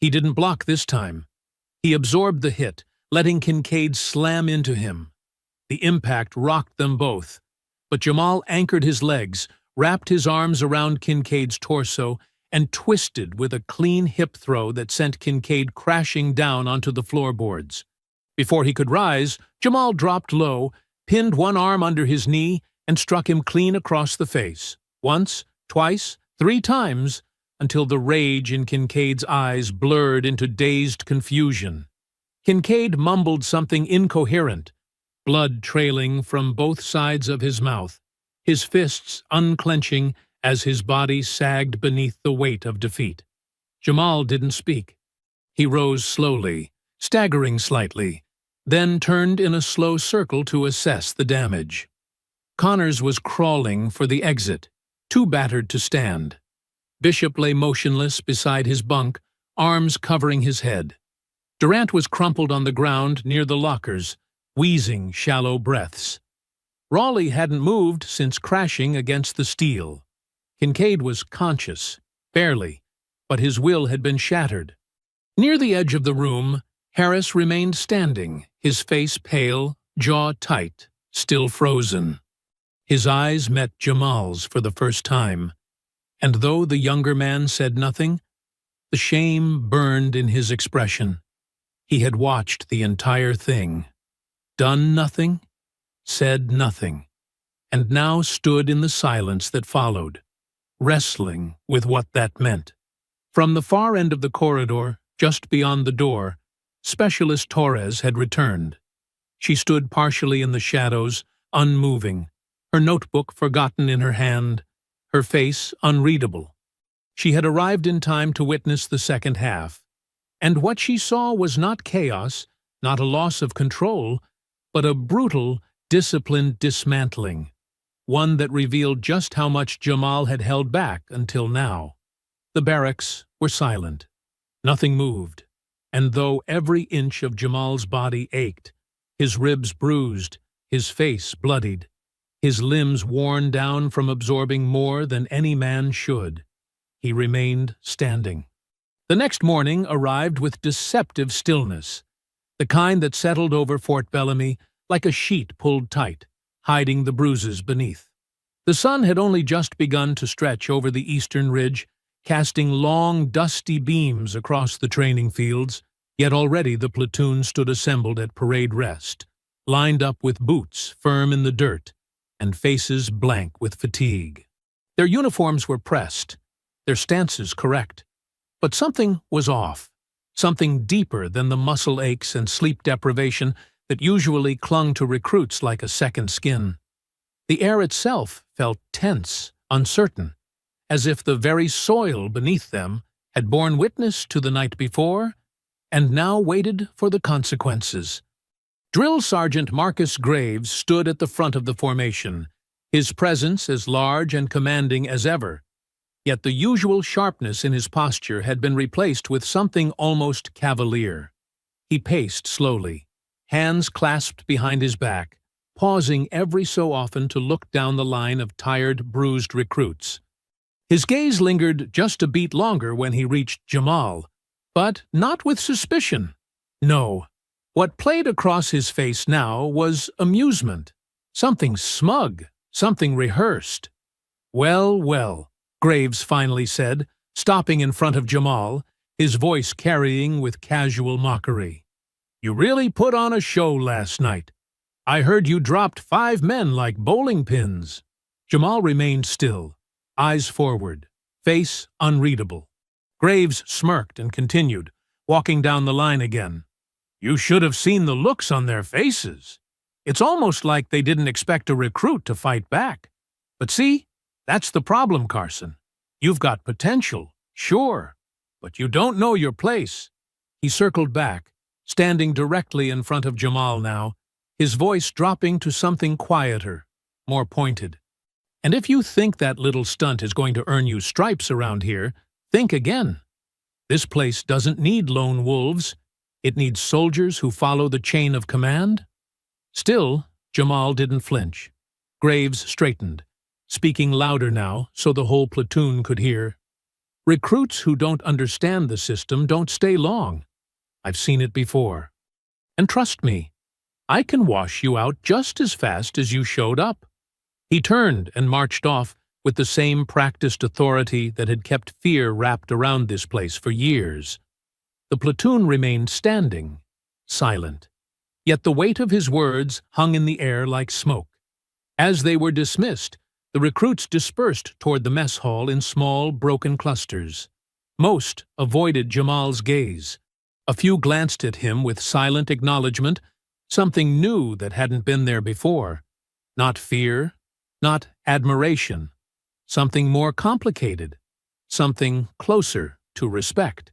He didn't block this time. He absorbed the hit, letting Kincaid slam into him. The impact rocked them both, but Jamal anchored his legs, wrapped his arms around Kincaid's torso, and twisted with a clean hip throw that sent Kincaid crashing down onto the floorboards. Before he could rise, Jamal dropped low, pinned one arm under his knee, and struck him clean across the face. Once, twice, 3 times, until the rage in Kincaid's eyes blurred into dazed confusion. Kincaid mumbled something incoherent, blood trailing from both sides of his mouth, his fists unclenching as his body sagged beneath the weight of defeat. Jamal didn't speak. He rose slowly, staggering slightly, then turned in a slow circle to assess the damage. Connors was crawling for the exit, too battered to stand. Bishop lay motionless beside his bunk, arms covering his head. Durant was crumpled on the ground near the lockers, wheezing shallow breaths. Raleigh hadn't moved since crashing against the steel. Kincaid was conscious, barely, but his will had been shattered. Near the edge of the room, Harris remained standing, his face pale, jaw tight, still frozen. His eyes met Jamal's for the first time, and though the younger man said nothing, the shame burned in his expression. He had watched the entire thing, done nothing, said nothing, and now stood in the silence that followed, wrestling with what that meant. From the far end of the corridor, just beyond the door, Specialist Torres had returned. She stood partially in the shadows, unmoving, her notebook forgotten in her hand, her face unreadable. She had arrived in time to witness the second half, and what she saw was not chaos, not a loss of control, but a brutal, disciplined dismantling, one that revealed just how much Jamal had held back until now. The barracks were silent. Nothing moved, and though every inch of Jamal's body ached, his ribs bruised, his face bloodied, his limbs worn down from absorbing more than any man should, he remained standing. The next morning arrived with deceptive stillness, the kind that settled over Fort Bellamy like a sheet pulled tight, hiding the bruises beneath. The sun had only just begun to stretch over the eastern ridge, casting long, dusty beams across the training fields, yet already the platoon stood assembled at parade rest, lined up with boots firm in the dirt and faces blank with fatigue. Their uniforms were pressed, their stances correct, but something was off, something deeper than the muscle aches and sleep deprivation that usually clung to recruits like a second skin. The air itself felt tense, uncertain, as if the very soil beneath them had borne witness to the night before and now waited for the consequences. Drill Sergeant Marcus Graves stood at the front of the formation, his presence as large and commanding as ever, yet the usual sharpness in his posture had been replaced with something almost cavalier. He paced slowly, hands clasped behind his back, pausing every so often to look down the line of tired, bruised recruits. His gaze lingered just a beat longer when he reached Jamal, but not with suspicion. No. What played across his face now was amusement. Something smug, something rehearsed. "Well, well," Graves finally said, stopping in front of Jamal, his voice carrying with casual mockery. "You really put on a show last night. I heard you dropped 5 men like bowling pins." Jamal remained still, eyes forward, face unreadable. Graves smirked and continued, walking down the line again. "You should have seen the looks on their faces. It's almost like they didn't expect a recruit to fight back. But see, that's the problem, Carson. You've got potential, sure, but you don't know your place." He circled back, standing directly in front of Jamal now, his voice dropping to something quieter, more pointed. "And if you think that little stunt is going to earn you stripes around here, think again. This place doesn't need lone wolves. It needs soldiers who follow the chain of command." Still, Jamal didn't flinch. Graves straightened, speaking louder now so the whole platoon could hear. "Recruits who don't understand the system don't stay long. I've seen it before. And trust me, I can wash you out just as fast as you showed up." He turned and marched off with the same practiced authority that had kept fear wrapped around this place for years. The platoon remained standing, silent. Yet the weight of his words hung in the air like smoke. As they were dismissed, the recruits dispersed toward the mess hall in small, broken clusters. Most avoided Jamal's gaze. A few glanced at him with silent acknowledgement, something new that hadn't been there before. Not fear, not admiration. Something more complicated. Something closer to respect.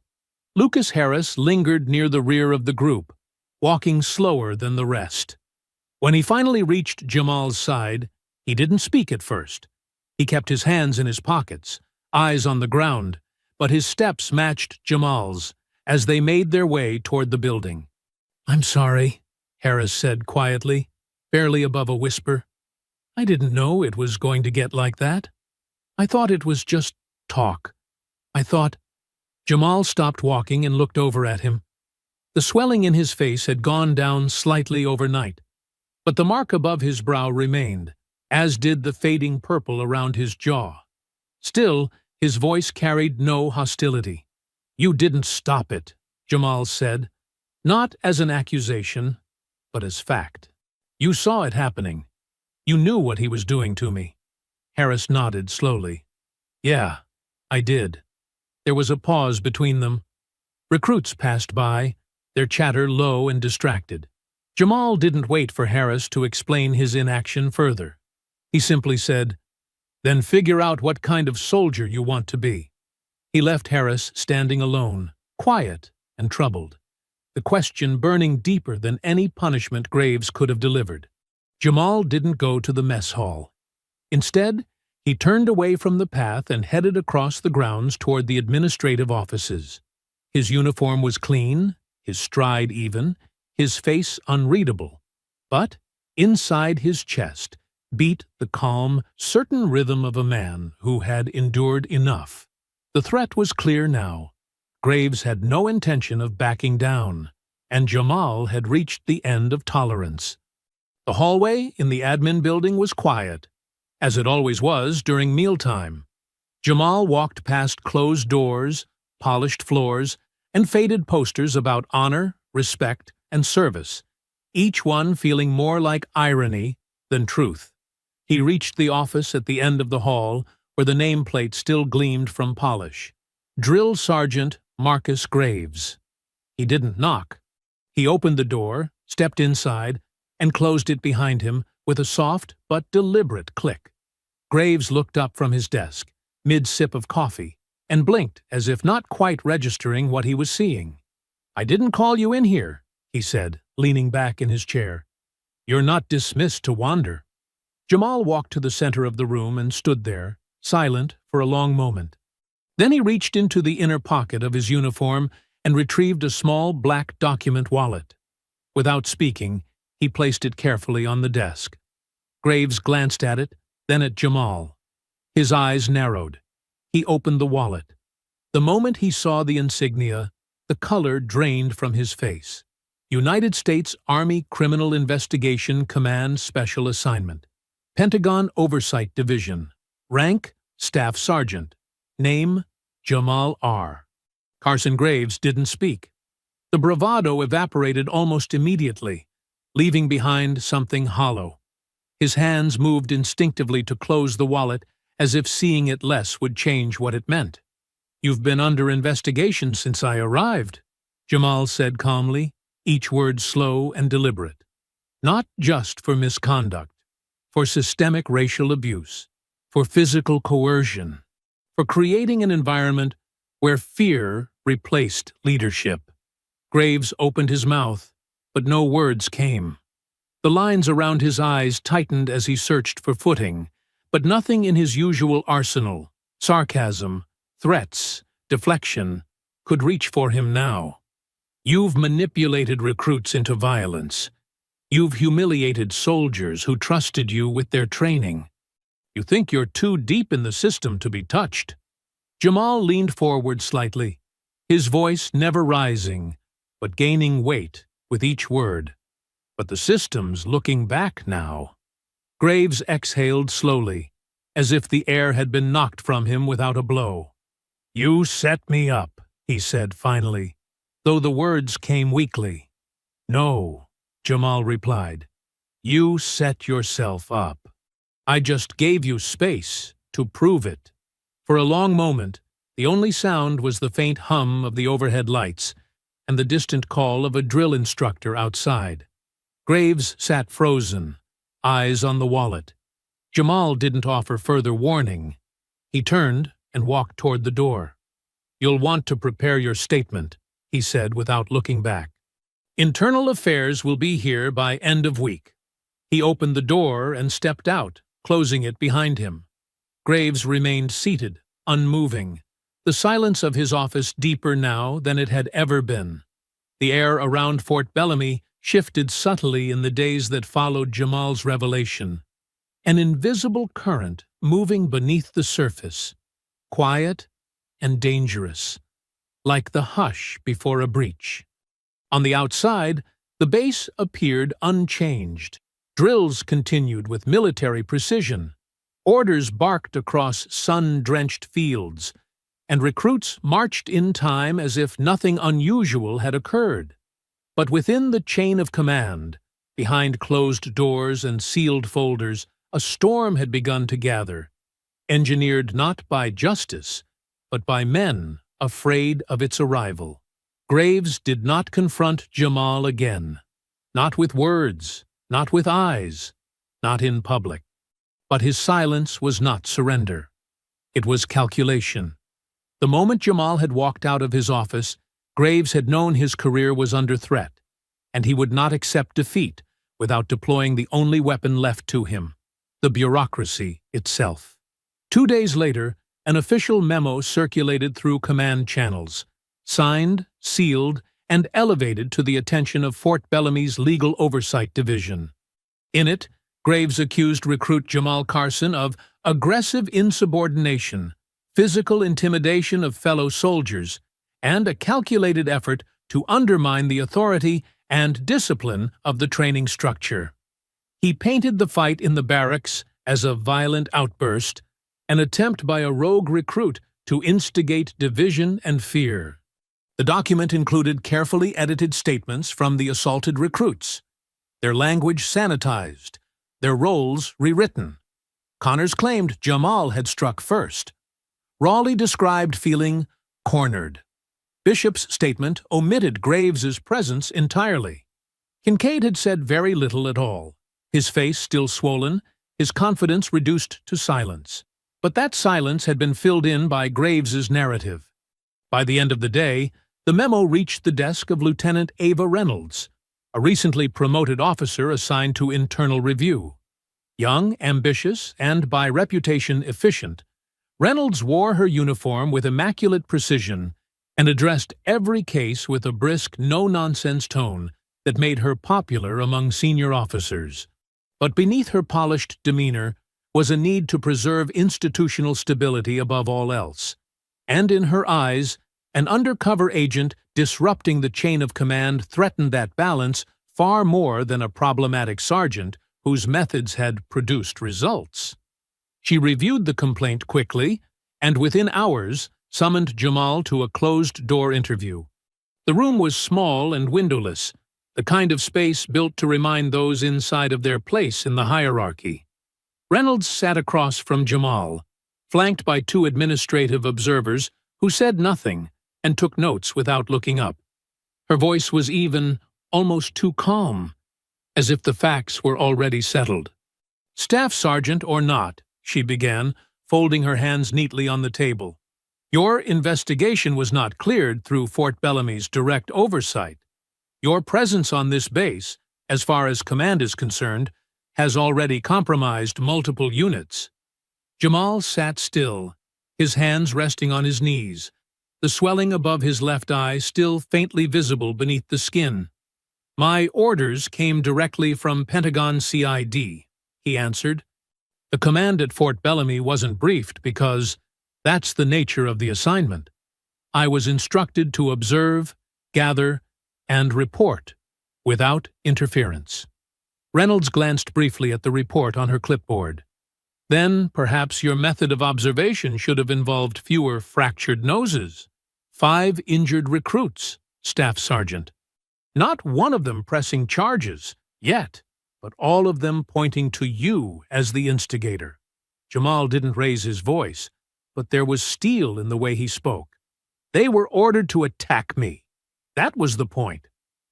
Lucas Harris lingered near the rear of the group, walking slower than the rest. When he finally reached Jamal's side, he didn't speak at first. He kept his hands in his pockets, eyes on the ground, but his steps matched Jamal's as they made their way toward the building. "I'm sorry," Harris said quietly, barely above a whisper. "I didn't know it was going to get like that. I thought it was just talk. I thought—" Jamal stopped walking and looked over at him. The swelling in his face had gone down slightly overnight, but the mark above his brow remained, as did the fading purple around his jaw. Still, his voice carried no hostility. "You didn't stop it," Jamal said, not as an accusation, but as fact. "You saw it happening. You knew what he was doing to me." Harris nodded slowly. "Yeah, I did." There was a pause between them. Recruits passed by, their chatter low and distracted. Jamal didn't wait for Harris to explain his inaction further. He simply said, "Then figure out what kind of soldier you want to be." He left Harris standing alone, quiet and troubled, the question burning deeper than any punishment Graves could have delivered. Jamal didn't go to the mess hall. Instead, he turned away from the path and headed across the grounds toward the administrative offices. His uniform was clean, his stride even, his face unreadable, but inside his chest beat the calm, certain rhythm of a man who had endured enough. The threat was clear now. Graves had no intention of backing down, and Jamal had reached the end of tolerance. The hallway in the admin building was quiet, as it always was during mealtime. Jamal walked past closed doors, polished floors, and faded posters about honor, respect, and service, each one feeling more like irony than truth. He reached the office at the end of the hall, where the nameplate still gleamed from polish. Drill Sergeant Marcus Graves. He didn't knock. He opened the door, stepped inside, and closed it behind him with a soft but deliberate click. Graves looked up from his desk, mid-sip of coffee, and blinked as if not quite registering what he was seeing. "I didn't call you in here," he said, leaning back in his chair. "You're not dismissed to wander." Jamal walked to the center of the room and stood there, silent for a long moment. Then he reached into the inner pocket of his uniform and retrieved a small black document wallet. Without speaking, he placed it carefully on the desk. Graves glanced at it, then at Jamal. His eyes narrowed. He opened the wallet. The moment he saw the insignia, the color drained from his face. United States Army Criminal Investigation Command Special Assignment. Pentagon Oversight Division. Rank, Staff Sergeant. Name, Jamal R. Carson Graves didn't speak. The bravado evaporated almost immediately, leaving behind something hollow. His hands moved instinctively to close the wallet, as if seeing it less would change what it meant. "You've been under investigation since I arrived," Jamal said calmly, each word slow and deliberate. "Not just for misconduct, for systemic racial abuse, for physical coercion, for creating an environment where fear replaced leadership." Graves opened his mouth, but no words came. The lines around his eyes tightened as he searched for footing, but nothing in his usual arsenal, sarcasm, threats, deflection, could reach for him now. "You've manipulated recruits into violence. You've humiliated soldiers who trusted you with their training. You think you're too deep in the system to be touched." Jamal leaned forward slightly, his voice never rising, but gaining weight with each word. "But the system's looking back now." Graves exhaled slowly, as if the air had been knocked from him without a blow. "You set me up," he said finally, though the words came weakly. "No," Jamal replied. "You set yourself up. I just gave you space to prove it." For a long moment, the only sound was the faint hum of the overhead lights and the distant call of a drill instructor outside. Graves sat frozen, eyes on the wallet. Jamal didn't offer further warning. He turned and walked toward the door. "You'll want to prepare your statement," he said without looking back. "Internal Affairs will be here by end of week." He opened the door and stepped out, closing it behind him. Graves remained seated, unmoving, the silence of his office deeper now than it had ever been. The air around Fort Bellamy shifted subtly in the days that followed Jamal's revelation. An invisible current moving beneath the surface, quiet and dangerous, like the hush before a breach. On the outside, the base appeared unchanged. Drills continued with military precision. Orders barked across sun-drenched fields, and recruits marched in time as if nothing unusual had occurred. But within the chain of command, behind closed doors and sealed folders, a storm had begun to gather, engineered not by justice, but by men afraid of its arrival. Graves did not confront Jamal again, not with words, not with eyes, not in public. But his silence was not surrender. It was calculation. The moment Jamal had walked out of his office, Graves had known his career was under threat, and he would not accept defeat without deploying the only weapon left to him, the bureaucracy itself. 2 days later, an official memo circulated through command channels, signed, sealed, and elevated to the attention of Fort Bellamy's Legal Oversight Division. In it, Graves accused recruit Jamal Carson of aggressive insubordination, physical intimidation of fellow soldiers, and a calculated effort to undermine the authority and discipline of the training structure. He painted the fight in the barracks as a violent outburst, an attempt by a rogue recruit to instigate division and fear. The document included carefully edited statements from the assaulted recruits, their language sanitized, their roles rewritten. Connors claimed Jamal had struck first. Raleigh described feeling cornered. Bishop's statement omitted Graves's presence entirely. Kincaid had said very little at all, his face still swollen, his confidence reduced to silence. But that silence had been filled in by Graves's narrative. By the end of the day, the memo reached the desk of Lieutenant Ava Reynolds, a recently promoted officer assigned to internal review. Young, ambitious, and by reputation efficient, Reynolds wore her uniform with immaculate precision and addressed every case with a brisk, no-nonsense tone that made her popular among senior officers. But beneath her polished demeanor was a need to preserve institutional stability above all else. And in her eyes, an undercover agent disrupting the chain of command threatened that balance far more than a problematic sergeant whose methods had produced results. She reviewed the complaint quickly, and within hours summoned Jamal to a closed-door interview. The room was small and windowless, the kind of space built to remind those inside of their place in the hierarchy. Reynolds sat across from Jamal, flanked by two administrative observers who said nothing and took notes without looking up. Her voice was even, almost too calm, as if the facts were already settled. "Staff sergeant or not," she began, folding her hands neatly on the table, "your investigation was not cleared through Fort Bellamy's direct oversight. Your presence on this base, as far as command is concerned, has already compromised multiple units." Jamal sat still, his hands resting on his knees, the swelling above his left eye still faintly visible beneath the skin. "My orders came directly from Pentagon CID," he answered. "The command at Fort Bellamy wasn't briefed because that's the nature of the assignment. I was instructed to observe, gather, and report without interference." Reynolds glanced briefly at the report on her clipboard. "Then perhaps your method of observation should have involved fewer fractured noses. 5 injured recruits, Staff Sergeant. Not one of them pressing charges, yet, but all of them pointing to you as the instigator." Jamal didn't raise his voice, but there was steel in the way he spoke. "They were ordered to attack me. That was the point.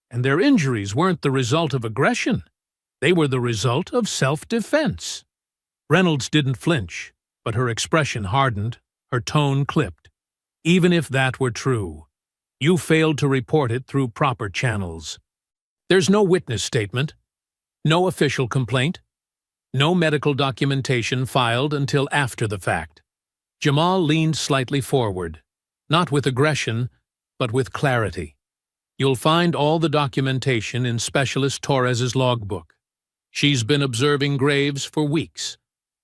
And their injuries weren't the result of aggression. They were the result of self-defense." Reynolds didn't flinch, but her expression hardened, her tone clipped. "Even if that were true, you failed to report it through proper channels. There's no witness statement, no official complaint, no medical documentation filed until after the fact." Jamal leaned slightly forward, not with aggression, but with clarity. "You'll find all the documentation in Specialist Torres's logbook. She's been observing graves for weeks,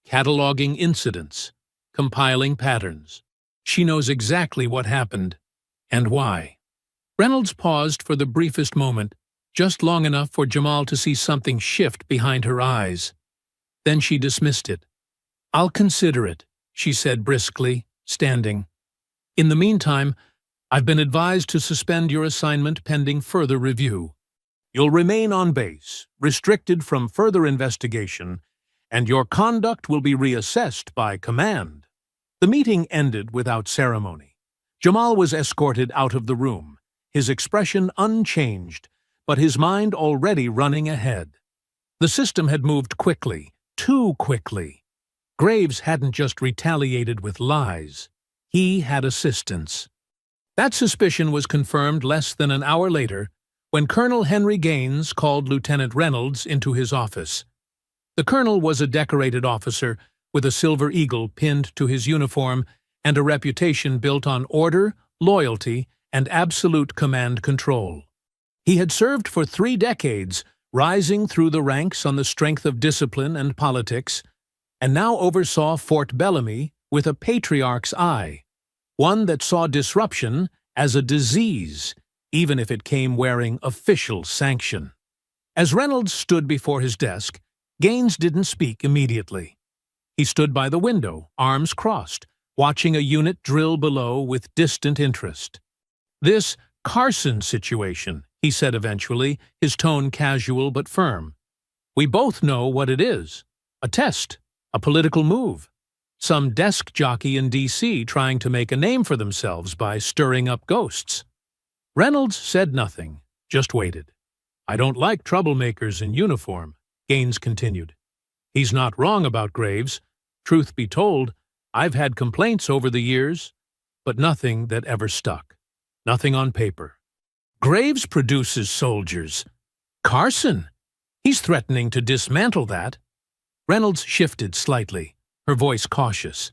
cataloging incidents, compiling patterns. She knows exactly what happened and why." Reynolds paused for the briefest moment, just long enough for Jamal to see something shift behind her eyes. Then she dismissed it. "I'll consider it," she said briskly, standing. "In the meantime, I've been advised to suspend your assignment pending further review. You'll remain on base, restricted from further investigation, and your conduct will be reassessed by command." The meeting ended without ceremony. Jamal was escorted out of the room, his expression unchanged, but his mind already running ahead. The system had moved quickly, too quickly. Graves hadn't just retaliated with lies. He had assistance. That suspicion was confirmed less than an hour later when Colonel Henry Gaines called Lieutenant Reynolds into his office. The colonel was a decorated officer with a silver eagle pinned to his uniform and a reputation built on order, loyalty, and absolute command control. He had served for 3 decades, rising through the ranks on the strength of discipline and politics, and now oversaw Fort Bellamy with a patriarch's eye, one that saw disruption as a disease, even if it came wearing official sanction. As Reynolds stood before his desk, Gaines didn't speak immediately. He stood by the window, arms crossed, watching a unit drill below with distant interest. "This Carson situation," he said eventually, his tone casual but firm. "We both know what it is. A test, a political move. Some desk jockey in D.C. trying to make a name for themselves by stirring up ghosts." Reynolds said nothing, just waited. "I don't like troublemakers in uniform," Gaines continued. "He's not wrong about Graves. Truth be told, I've had complaints over the years, but nothing that ever stuck. Nothing on paper. Graves produces soldiers. Carson, he's threatening to dismantle that." Reynolds shifted slightly, her voice cautious.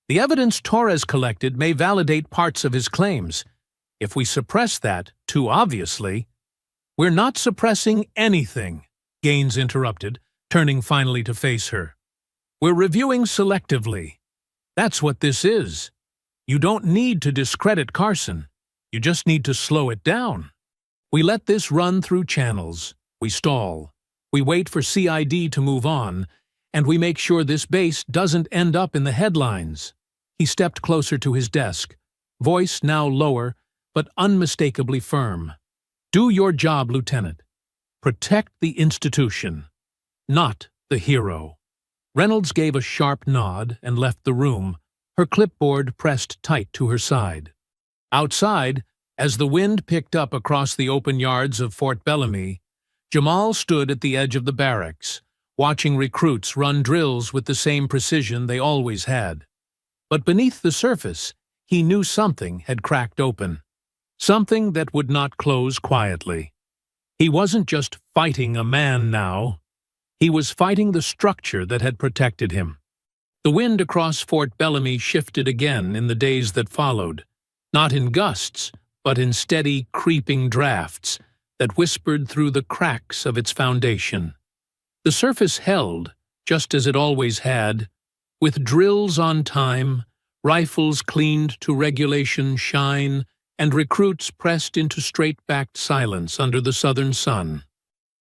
"The evidence Torres collected may validate parts of his claims. If we suppress that too obviously—" "We're not suppressing anything," Gaines interrupted, turning finally to face her. We're reviewing selectively. That's what this is. You don't need to discredit Carson. You just need to slow it down. We let this run through channels. We stall. We wait for CID to move on, and we make sure this base doesn't end up in the headlines. He stepped closer to his desk, voice now lower, but unmistakably firm. Do your job, Lieutenant. Protect the institution, not the hero. Reynolds gave a sharp nod and left the room, her clipboard pressed tight to her side. Outside, as the wind picked up across the open yards of Fort Bellamy, Jamal stood at the edge of the barracks, watching recruits run drills with the same precision they always had. But beneath the surface, he knew something had cracked open. Something that would not close quietly. He wasn't just fighting a man now. He was fighting the structure that had protected him. The wind across Fort Bellamy shifted again in the days that followed, not in gusts, but in steady, creeping drafts that whispered through the cracks of its foundation. The surface held, just as it always had, with drills on time, rifles cleaned to regulation shine, and recruits pressed into straight-backed silence under the southern sun.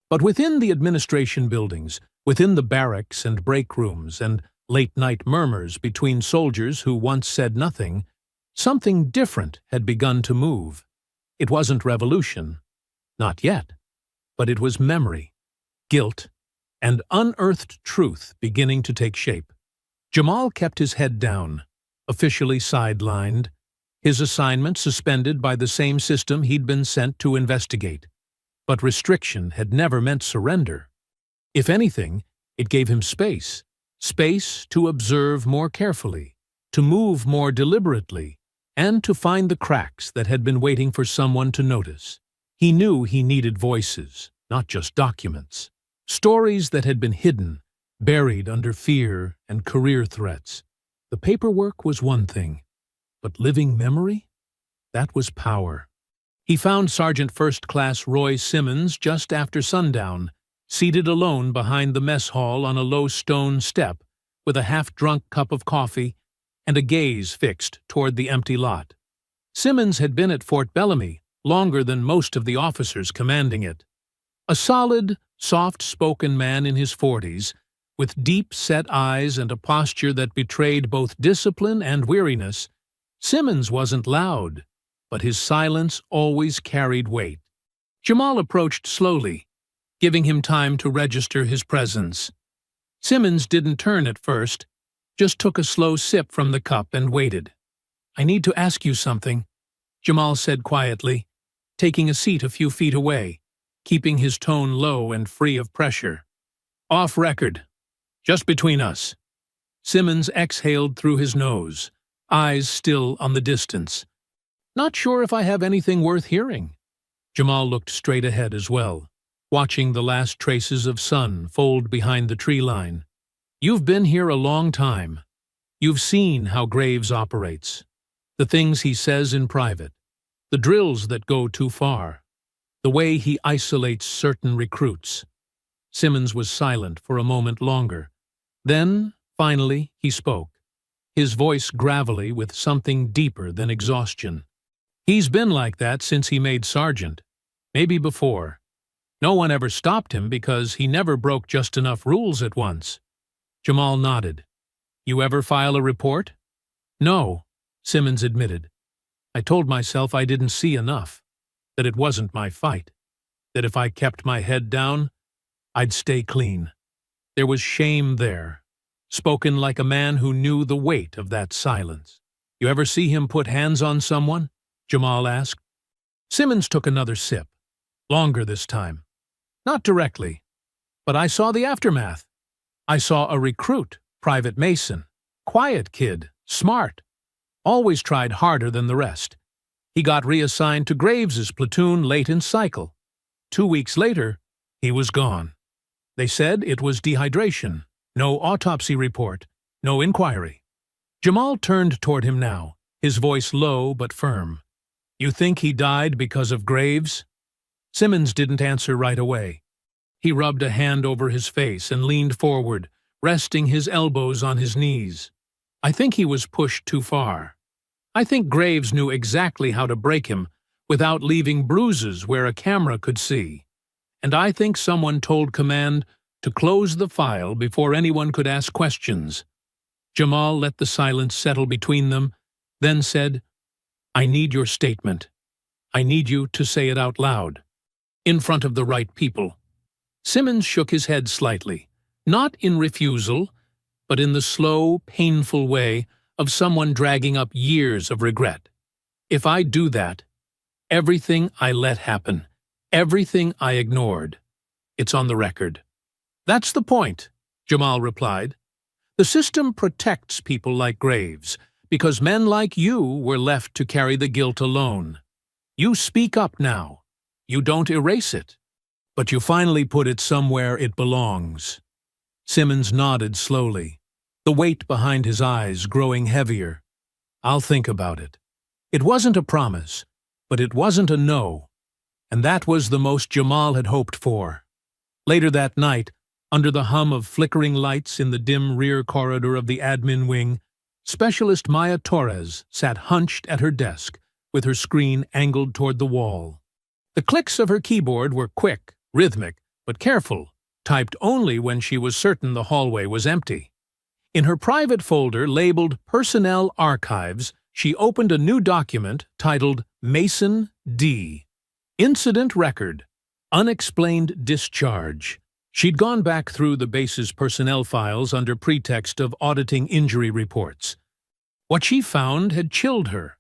But within the administration buildings, within the barracks and break rooms and late-night murmurs between soldiers who once said nothing, something different had begun to move. It wasn't revolution, not yet, but it was memory, guilt, and unearthed truth beginning to take shape. Jamal kept his head down, officially sidelined, his assignment suspended by the same system he'd been sent to investigate. But restriction had never meant surrender. If anything, it gave him space to observe more carefully, to move more deliberately, and to find the cracks that had been waiting for someone to notice. He knew he needed voices, not just documents. Stories that had been hidden, buried under fear and career threats. The paperwork was one thing, but living memory? That was power. He found Sergeant First Class Roy Simmons just after sundown, seated alone behind the mess hall on a low stone step, with a half-drunk cup of coffee and a gaze fixed toward the empty lot. Simmons had been at Fort Bellamy longer than most of the officers commanding it. A solid, soft-spoken man in his 40s, with deep-set eyes and a posture that betrayed both discipline and weariness, Simmons wasn't loud, but his silence always carried weight. Jamal approached slowly, giving him time to register his presence. Simmons didn't turn at first, just took a slow sip from the cup and waited. "I need to ask you something," Jamal said quietly, taking a seat a few feet away, keeping his tone low and free of pressure. "Off record. Just between us." Simmons exhaled through his nose, eyes still on the distance. "Not sure if I have anything worth hearing." Jamal looked straight ahead as well, watching the last traces of sun fold behind the tree line. "You've been here a long time. You've seen how Graves operates. The things he says in private. The drills that go too far. The way he isolates certain recruits." Simmons was silent for a moment longer. Then, finally, he spoke, his voice gravelly with something deeper than exhaustion. "He's been like that since he made sergeant. Maybe before. No one ever stopped him because he never broke just enough rules at once." Jamal nodded. "You ever file a report?" "No," Simmons admitted. "I told myself I didn't see enough, that it wasn't my fight, that if I kept my head down, I'd stay clean." There was shame there, spoken like a man who knew the weight of that silence. "You ever see him put hands on someone?" Jamal asked. Simmons took another sip, longer this time. "Not directly, but I saw the aftermath. I saw a recruit, Private Mason, quiet kid, smart, always tried harder than the rest. He got reassigned to Graves's platoon late in cycle. 2 weeks later, he was gone. They said it was dehydration, no autopsy report, no inquiry." Jamal turned toward him now, his voice low but firm. "You think he died because of Graves?" Simmons didn't answer right away. He rubbed a hand over his face and leaned forward, resting his elbows on his knees. I think he was pushed too far. I think Graves knew exactly how to break him without leaving bruises where a camera could see. And I think someone told Command to close the file before anyone could ask questions. Jamal let the silence settle between them, then said, "I need your statement. I need you to say it out loud, in front of the right people." Simmons shook his head slightly, not in refusal, but in the slow, painful way of someone dragging up years of regret. "If I do that, everything I let happen, everything I ignored, it's on the record." "That's the point," Jamal replied. "The system protects people like Graves, because men like you were left to carry the guilt alone. You speak up now. You don't erase it. But you finally put it somewhere it belongs." Simmons nodded slowly, the weight behind his eyes growing heavier. "I'll think about it." It wasn't a promise, but it wasn't a no, and that was the most Jamal had hoped for. Later that night, under the hum of flickering lights in the dim rear corridor of the admin wing, Specialist Maya Torres sat hunched at her desk, with her screen angled toward the wall. The clicks of her keyboard were quick, rhythmic, but careful, typed only when she was certain the hallway was empty. In her private folder labeled Personnel Archives, she opened a new document titled Mason D. Incident Record, Unexplained Discharge. She'd gone back through the base's personnel files under pretext of auditing injury reports. What she found had chilled her.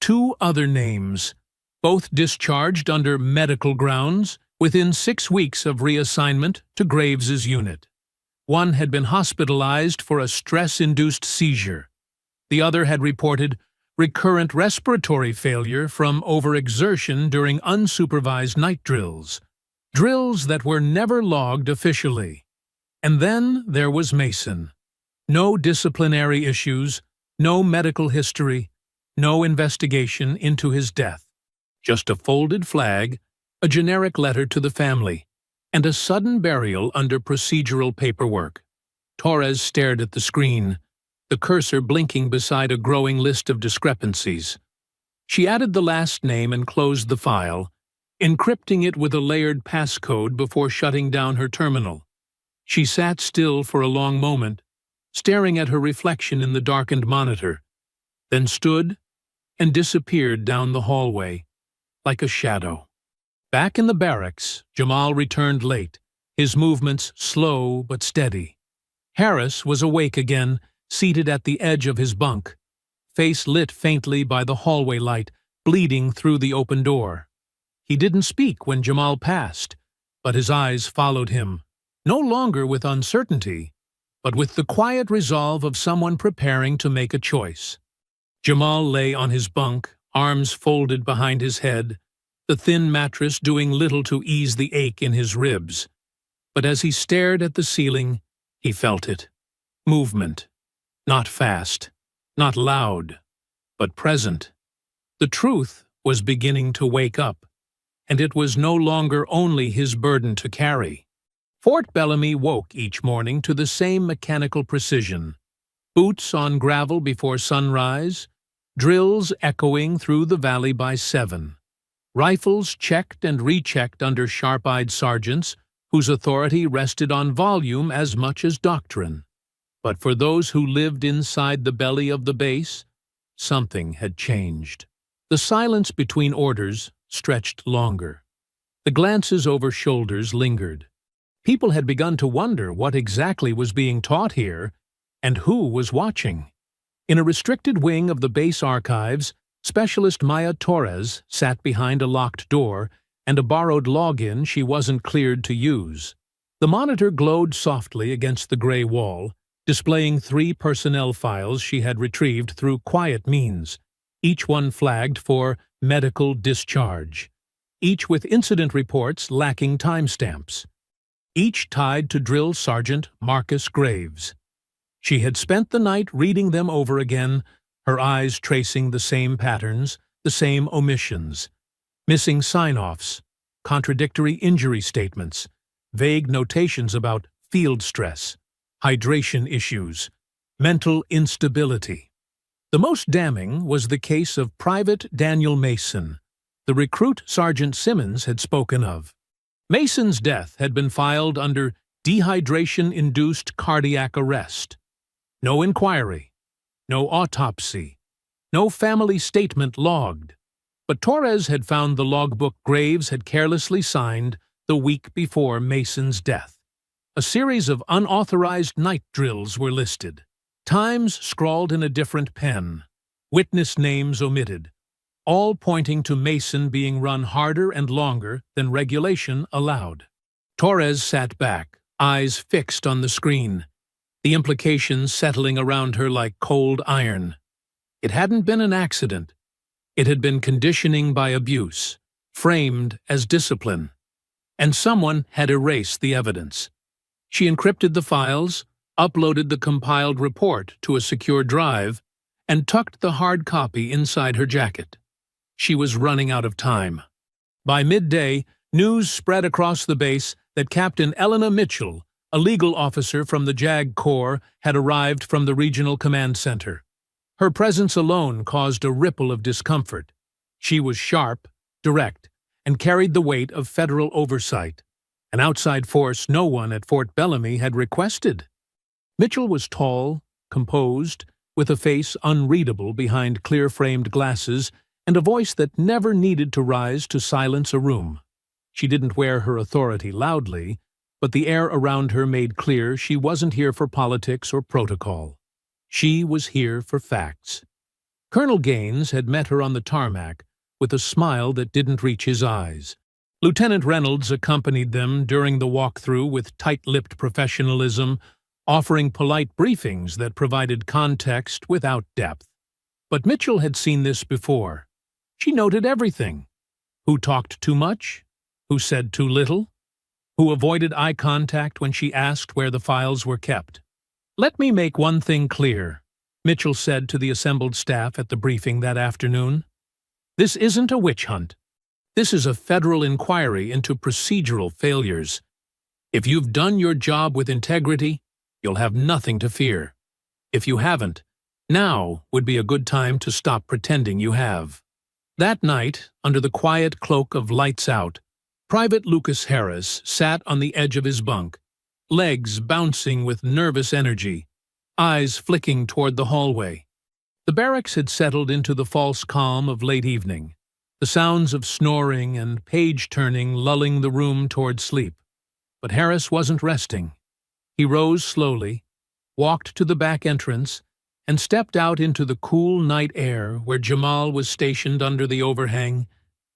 2 other names, both discharged under medical grounds within 6 weeks of reassignment to Graves's unit. One had been hospitalized for a stress-induced seizure. The other had reported recurrent respiratory failure from overexertion during unsupervised night drills. Drills that were never logged officially. And then there was Mason. No disciplinary issues, no medical history, no investigation into his death. Just a folded flag, a generic letter to the family, and a sudden burial under procedural paperwork. Torres stared at the screen, the cursor blinking beside a growing list of discrepancies. She added the last name and closed the file, encrypting it with a layered passcode before shutting down her terminal. She sat still for a long moment, staring at her reflection in the darkened monitor, then stood and disappeared down the hallway, like a shadow. Back in the barracks, Jamal returned late, his movements slow but steady. Harris was awake again, seated at the edge of his bunk, face lit faintly by the hallway light, bleeding through the open door. He didn't speak when Jamal passed, but his eyes followed him, no longer with uncertainty, but with the quiet resolve of someone preparing to make a choice. Jamal lay on his bunk, arms folded behind his head, the thin mattress doing little to ease the ache in his ribs. But as he stared at the ceiling, he felt it. Movement. Not fast, not loud, but present. The truth was beginning to wake up, and it was no longer only his burden to carry. Fort Bellamy woke each morning to the same mechanical precision. Boots on gravel before sunrise, drills echoing through the valley by 7. Rifles checked and rechecked under sharp-eyed sergeants whose authority rested on volume as much as doctrine. But for those who lived inside the belly of the base, something had changed. The silence between orders stretched longer. The glances over shoulders lingered. People had begun to wonder what exactly was being taught here and who was watching. In a restricted wing of the base archives, Specialist Maya Torres sat behind a locked door and a borrowed login she wasn't cleared to use. The monitor glowed softly against the gray wall, displaying 3 personnel files she had retrieved through quiet means, each one flagged for medical discharge, each with incident reports lacking timestamps, each tied to Drill Sergeant Marcus Graves. She had spent the night reading them over again, her eyes tracing the same patterns, the same omissions, missing sign-offs, contradictory injury statements, vague notations about field stress, hydration issues, mental instability. The most damning was the case of Private Daniel Mason, the recruit Sergeant Simmons had spoken of. Mason's death had been filed under dehydration-induced cardiac arrest. No inquiry, no autopsy, no family statement logged. But Torres had found the logbook Graves had carelessly signed the week before Mason's death. A series of unauthorized night drills were listed, times scrawled in a different pen, witness names omitted, all pointing to Mason being run harder and longer than regulation allowed. Torres sat back, eyes fixed on the screen, the implications settling around her like cold iron. It hadn't been an accident. It had been conditioning by abuse, framed as discipline. And someone had erased the evidence. She encrypted the files, uploaded the compiled report to a secure drive, and tucked the hard copy inside her jacket. She was running out of time. By midday, news spread across the base that Captain Elena Mitchell, a legal officer from the JAG Corps, had arrived from the Regional Command Center. Her presence alone caused a ripple of discomfort. She was sharp, direct, and carried the weight of federal oversight, an outside force no one at Fort Bellamy had requested. Mitchell was tall, composed, with a face unreadable behind clear-framed glasses and a voice that never needed to rise to silence a room. She didn't wear her authority loudly, but the air around her made clear she wasn't here for politics or protocol. She was here for facts. Colonel Gaines had met her on the tarmac with a smile that didn't reach his eyes. Lieutenant Reynolds accompanied them during the walkthrough with tight-lipped professionalism, offering polite briefings that provided context without depth. But Mitchell had seen this before. She noted everything. Who talked too much? Who said too little? Who avoided eye contact when she asked where the files were kept? "Let me make one thing clear," Mitchell said to the assembled staff at the briefing that afternoon. "This isn't a witch hunt. This is a federal inquiry into procedural failures. If you've done your job with integrity, you'll have nothing to fear. If you haven't, now would be a good time to stop pretending you have." That night, under the quiet cloak of lights out, Private Lucas Harris sat on the edge of his bunk, legs bouncing with nervous energy, eyes flicking toward the hallway. The barracks had settled into the false calm of late evening, the sounds of snoring and page-turning lulling the room toward sleep. But Harris wasn't resting. He rose slowly, walked to the back entrance, and stepped out into the cool night air where Jamal was stationed under the overhang,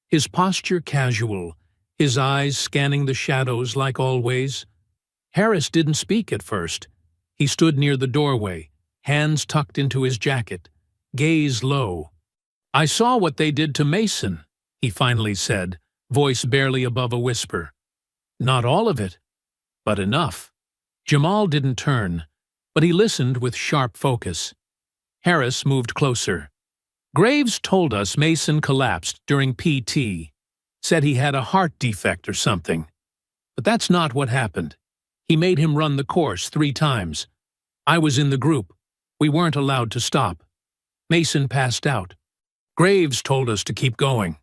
his posture casual, his eyes scanning the shadows like always. Harris didn't speak at first. He stood near the doorway, hands tucked into his jacket, gaze low. "I saw what they did to Mason," he finally said, voice barely above a whisper. "Not all of it, but enough." Jamal didn't turn, but he listened with sharp focus. Harris moved closer. "Graves told us Mason collapsed during PT, said he had a heart defect or something. But that's not what happened. He made him run the course 3 times. I was in the group. We weren't allowed to stop. Mason passed out. Graves told us to keep going."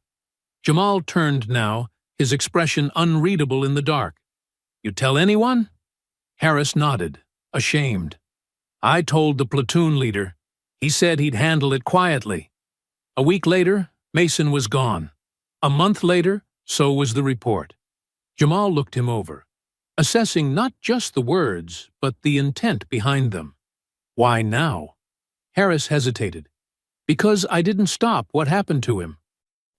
Jamal turned now, his expression unreadable in the dark. "You tell anyone?" Harris nodded, ashamed. "I told the platoon leader. He said he'd handle it quietly. A week later, Mason was gone. A month later, so was the report." Jamal looked him over, assessing not just the words, but the intent behind them. "Why now?" Harris hesitated. "Because I didn't stop what happened to him.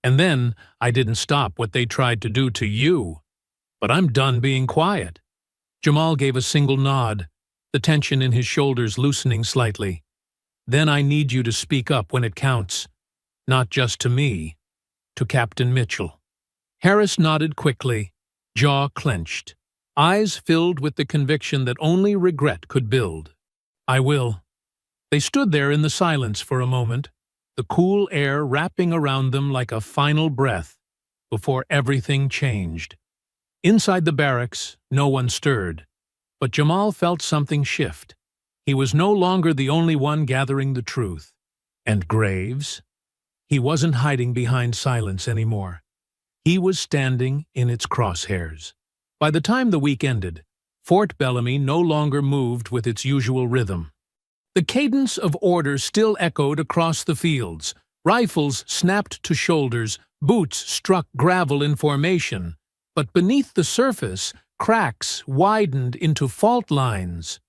And then I didn't stop what they tried to do to you. But I'm done being quiet." Jamal gave a single nod, the tension in his shoulders loosening slightly. "Then I need you to speak up when it counts. Not just to me, to Captain Mitchell." Harris nodded quickly, jaw clenched, eyes filled with the conviction that only regret could build. "I will." They stood there in the silence for a moment, the cool air wrapping around them like a final breath, before everything changed. Inside the barracks, no one stirred. But Jamal felt something shift. He was no longer the only one gathering the truth. And Graves? He wasn't hiding behind silence anymore. He was standing in its crosshairs. By the time the week ended, Fort Bellamy no longer moved with its usual rhythm. The cadence of order still echoed across the fields. Rifles snapped to shoulders, boots struck gravel in formation. But beneath the surface, cracks widened into fault lines.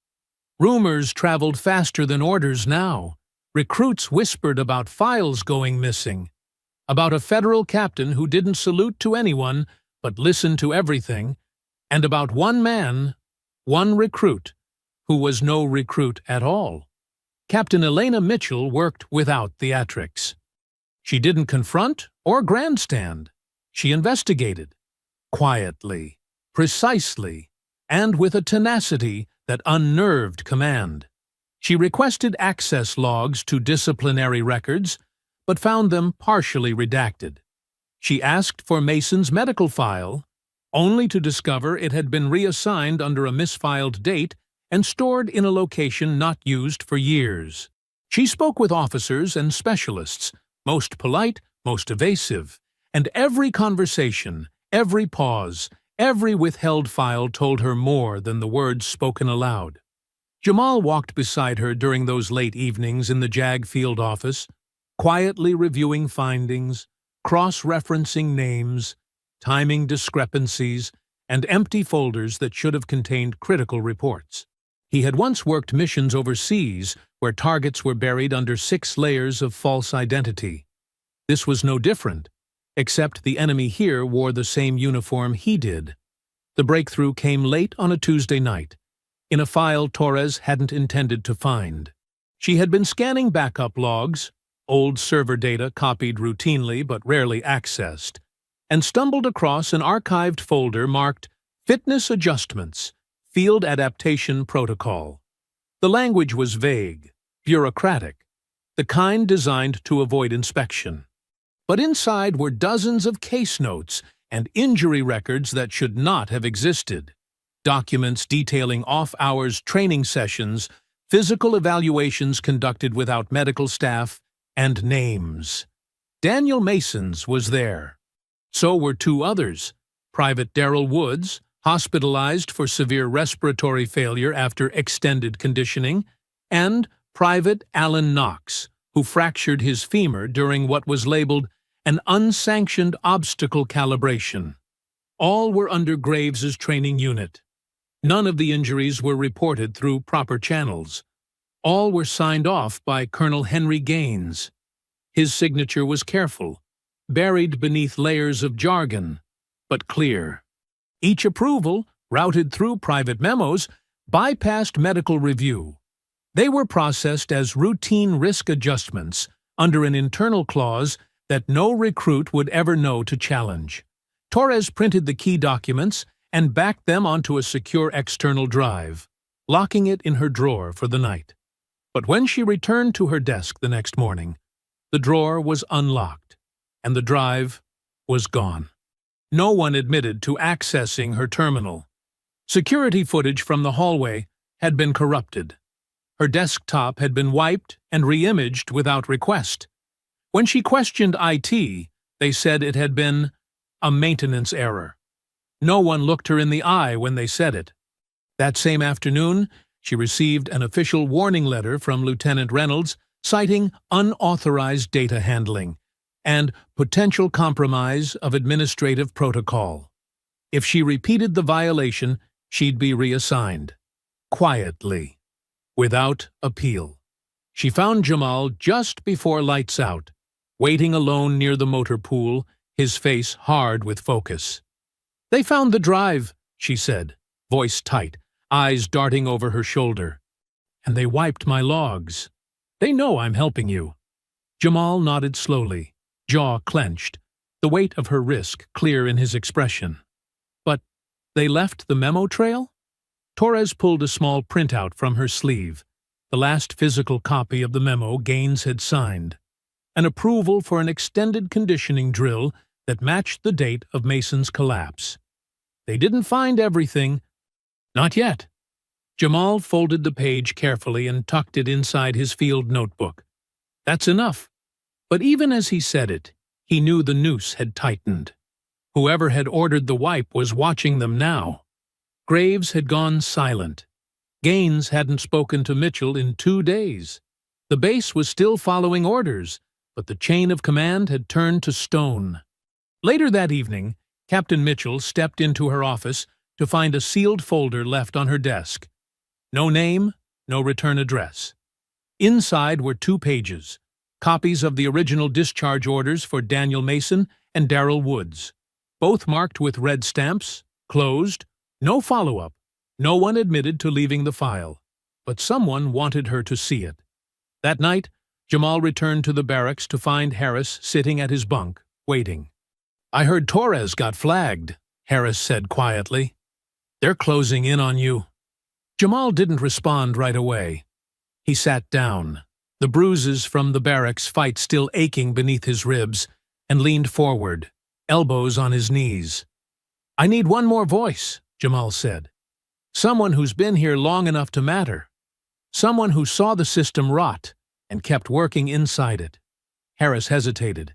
Rumors traveled faster than orders now. Recruits whispered about files going missing, about a federal captain who didn't salute to anyone but listened to everything, and about one man, one recruit, who was no recruit at all. Captain Elena Mitchell worked without theatrics. She didn't confront or grandstand. She investigated, quietly, precisely, and with a tenacity that unnerved command. She requested access logs to disciplinary records, but found them partially redacted. She asked for Mason's medical file, only to discover it had been reassigned under a misfiled date and stored in a location not used for years. She spoke with officers and specialists, most polite, most evasive, and every conversation, every pause, every withheld file told her more than the words spoken aloud. Jamal walked beside her during those late evenings in the JAG field office, quietly reviewing findings, cross-referencing names, timing discrepancies, and empty folders that should have contained critical reports. He had once worked missions overseas where targets were buried under 6 layers of false identity. This was no different, except the enemy here wore the same uniform he did. The breakthrough came late on a Tuesday night, in a file Torres hadn't intended to find. She had been scanning backup logs, old server data copied routinely but rarely accessed, and stumbled across an archived folder marked Fitness Adjustments, Field Adaptation Protocol. The language was vague, bureaucratic, the kind designed to avoid inspection. But inside were dozens of case notes and injury records that should not have existed. Documents detailing off-hours training sessions, physical evaluations conducted without medical staff, and names. Daniel Mason's was there. So were 2 others, Private Darrell Woods, hospitalized for severe respiratory failure after extended conditioning, and Private Alan Knox, who fractured his femur during what was labeled an unsanctioned obstacle calibration. All were under Graves's training unit. None of the injuries were reported through proper channels. All were signed off by Colonel Henry Gaines. His signature was careful, buried beneath layers of jargon, but clear. Each approval, routed through private memos, bypassed medical review. They were processed as routine risk adjustments under an internal clause that no recruit would ever know to challenge. Torres printed the key documents and backed them onto a secure external drive, locking it in her drawer for the night. But when she returned to her desk the next morning, the drawer was unlocked, and the drive was gone. No one admitted to accessing her terminal. Security footage from the hallway had been corrupted. Her desktop had been wiped and re-imaged without request. When she questioned IT, they said it had been a maintenance error. No one looked her in the eye when they said it. That same afternoon, she received an official warning letter from Lieutenant Reynolds citing unauthorized data handling and potential compromise of administrative protocol. If she repeated the violation, she'd be reassigned. Quietly, without appeal. She found Jamal just before lights out, waiting alone near the motor pool, his face hard with focus. "They found the drive," she said, voice tight, eyes darting over her shoulder. "And they wiped my logs. They know I'm helping you." Jamal nodded slowly, jaw clenched, the weight of her risk clear in his expression. "But they left the memo trail?" Torres pulled a small printout from her sleeve, the last physical copy of the memo Gaines had signed, an approval for an extended conditioning drill that matched the date of Mason's collapse. "They didn't find everything. Not yet. Jamal folded the page carefully and tucked it inside his field notebook. That's enough. But even as he said it, he knew the noose had tightened. Whoever had ordered the wipe was watching them now. Graves had gone silent. Gaines hadn't spoken to Mitchell in 2 days. The base was still following orders, but the chain of command had turned to stone. Later that evening, Captain Mitchell stepped into her office to find a sealed folder left on her desk. No name, no return address. Inside were 2 pages, copies of the original discharge orders for Daniel Mason and Darrell Woods, both marked with red stamps, closed, no follow-up. No one admitted to leaving the file, but someone wanted her to see it. That night, Jamal returned to the barracks to find Harris sitting at his bunk, waiting. "I heard Torres got flagged," Harris said quietly. "They're closing in on you." Jamal didn't respond right away. He sat down, the bruises from the barracks fight still aching beneath his ribs, and leaned forward, elbows on his knees. "I need one more voice," Jamal said. "Someone who's been here long enough to matter. Someone who saw the system rot and kept working inside it." Harris hesitated.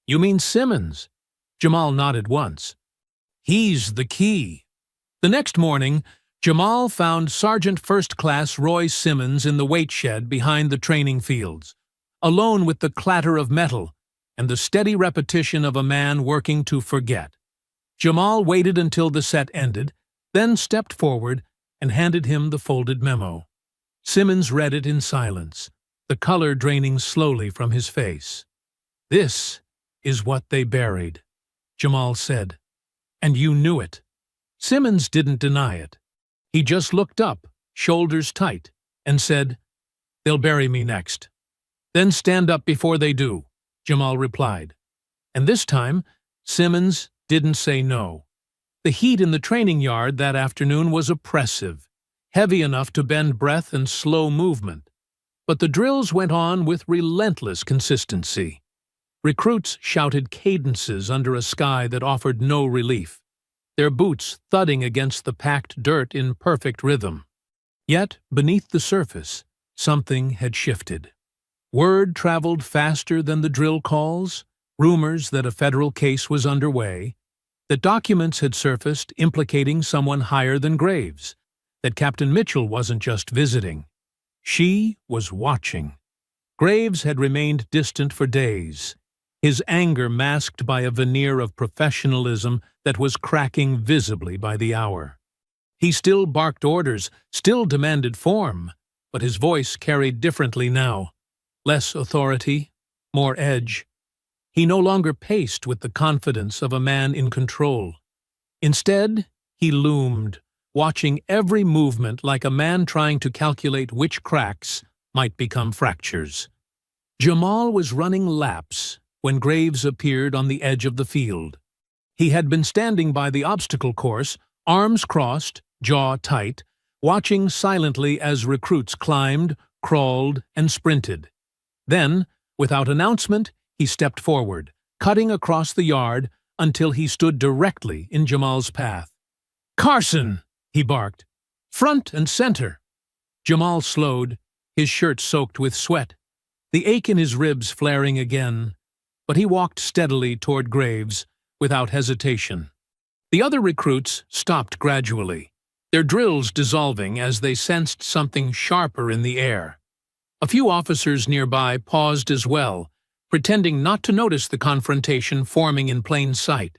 "You mean Simmons?" Jamal nodded once. "He's the key." The next morning, Jamal found Sergeant First Class Roy Simmons in the weight shed behind the training fields, alone with the clatter of metal and the steady repetition of a man working to forget. Jamal waited until the set ended, then stepped forward and handed him the folded memo. Simmons read it in silence, the color draining slowly from his face. "This is what they buried," Jamal said. "And you knew it." Simmons didn't deny it. He just looked up, shoulders tight, and said, "They'll bury me next." "Then stand up before they do," Jamal replied. And this time, Simmons didn't say no. The heat in the training yard that afternoon was oppressive, heavy enough to bend breath and slow movement. But the drills went on with relentless consistency. Recruits shouted cadences under a sky that offered no relief, their boots thudding against the packed dirt in perfect rhythm. Yet, beneath the surface, something had shifted. Word traveled faster than the drill calls, rumors that a federal case was underway, that documents had surfaced implicating someone higher than Graves, that Captain Mitchell wasn't just visiting. She was watching. Graves had remained distant for days, his anger masked by a veneer of professionalism that was cracking visibly by the hour. He still barked orders, still demanded form, but his voice carried differently now. Less authority, more edge. He no longer paced with the confidence of a man in control. Instead, he loomed, watching every movement like a man trying to calculate which cracks might become fractures. Jamal was running laps when Graves appeared on the edge of the field. He had been standing by the obstacle course, arms crossed, jaw tight, watching silently as recruits climbed, crawled, and sprinted. Then, without announcement, he stepped forward, cutting across the yard until he stood directly in Jamal's path. "Carson!" he barked. "Front and center!" Jamal slowed, his shirt soaked with sweat, the ache in his ribs flaring again, but he walked steadily toward Graves, without hesitation. The other recruits stopped gradually, their drills dissolving as they sensed something sharper in the air. A few officers nearby paused as well, pretending not to notice the confrontation forming in plain sight.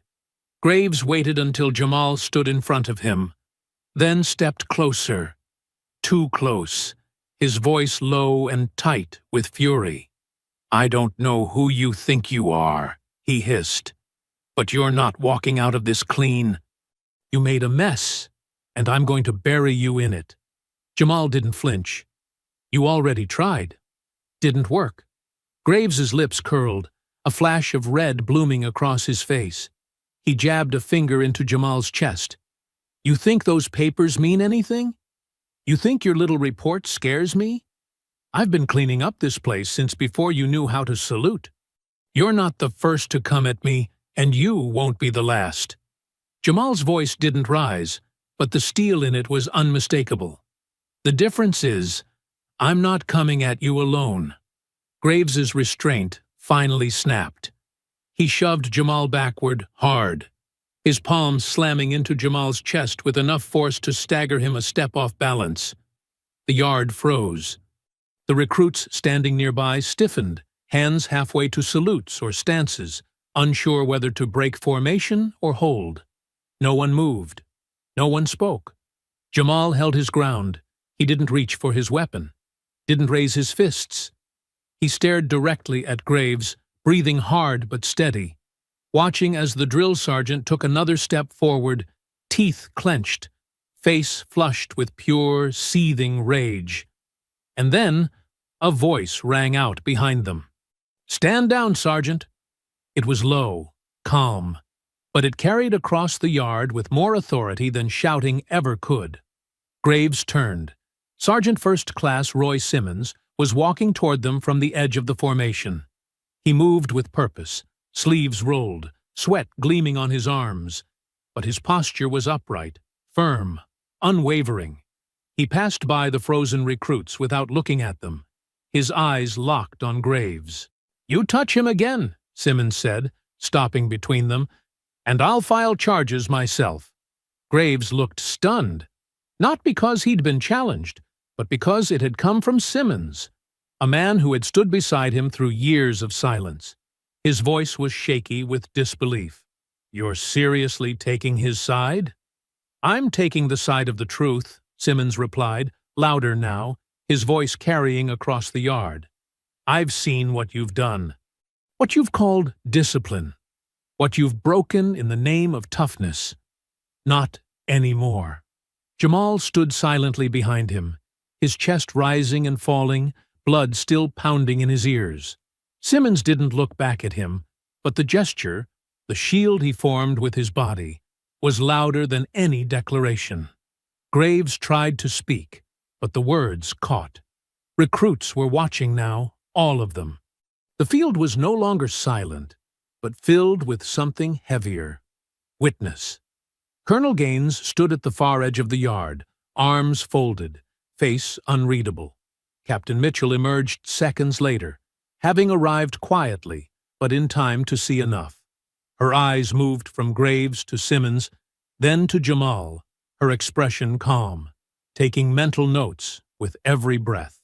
Graves waited until Jamal stood in front of him, then stepped closer, too close, his voice low and tight with fury. "I don't know who you think you are," he hissed, "but you're not walking out of this clean. You made a mess, and I'm going to bury you in it." Jamal didn't flinch. "You already tried. Didn't work." Graves's lips curled, a flash of red blooming across his face. He jabbed a finger into Jamal's chest. "You think those papers mean anything? You think your little report scares me? I've been cleaning up this place since before you knew how to salute. You're not the first to come at me, and you won't be the last." Jamal's voice didn't rise, but the steel in it was unmistakable. The difference is, I'm not coming at you alone. Graves's restraint finally snapped. He shoved Jamal backward, hard, his palms slamming into Jamal's chest with enough force to stagger him a step off balance. The yard froze. The recruits standing nearby stiffened, hands halfway to salutes or stances, unsure whether to break formation or hold. No one moved. No one spoke. Jamal held his ground. He didn't reach for his weapon, didn't raise his fists. He stared directly at Graves, breathing hard but steady, watching as the drill sergeant took another step forward, teeth clenched, face flushed with pure, seething rage. And then a voice rang out behind them. "Stand down, Sergeant." It was low, calm, but it carried across the yard with more authority than shouting ever could. Graves turned. Sergeant First Class Roy Simmons was walking toward them from the edge of the formation. He moved with purpose, sleeves rolled, sweat gleaming on his arms, but his posture was upright, firm, unwavering. He passed by the frozen recruits without looking at them, his eyes locked on Graves. "You touch him again," Simmons said, stopping between them, "and I'll file charges myself." Graves looked stunned, not because he'd been challenged, but because it had come from Simmons, a man who had stood beside him through years of silence. His voice was shaky with disbelief. "You're seriously taking his side?" "I'm taking the side of the truth," Simmons replied, louder now, his voice carrying across the yard. "I've seen what you've done. What you've called discipline. What you've broken in the name of toughness. Not anymore." Jamal stood silently behind him, his chest rising and falling, blood still pounding in his ears. Simmons didn't look back at him, but the gesture, the shield he formed with his body, was louder than any declaration. Graves tried to speak, but the words caught. Recruits were watching now, all of them. The field was no longer silent, but filled with something heavier. Witness. Colonel Gaines stood at the far edge of the yard, arms folded, face unreadable. Captain Mitchell emerged seconds later, having arrived quietly, but in time to see enough. Her eyes moved from Graves to Simmons, then to Jamal, her expression calm, taking mental notes with every breath.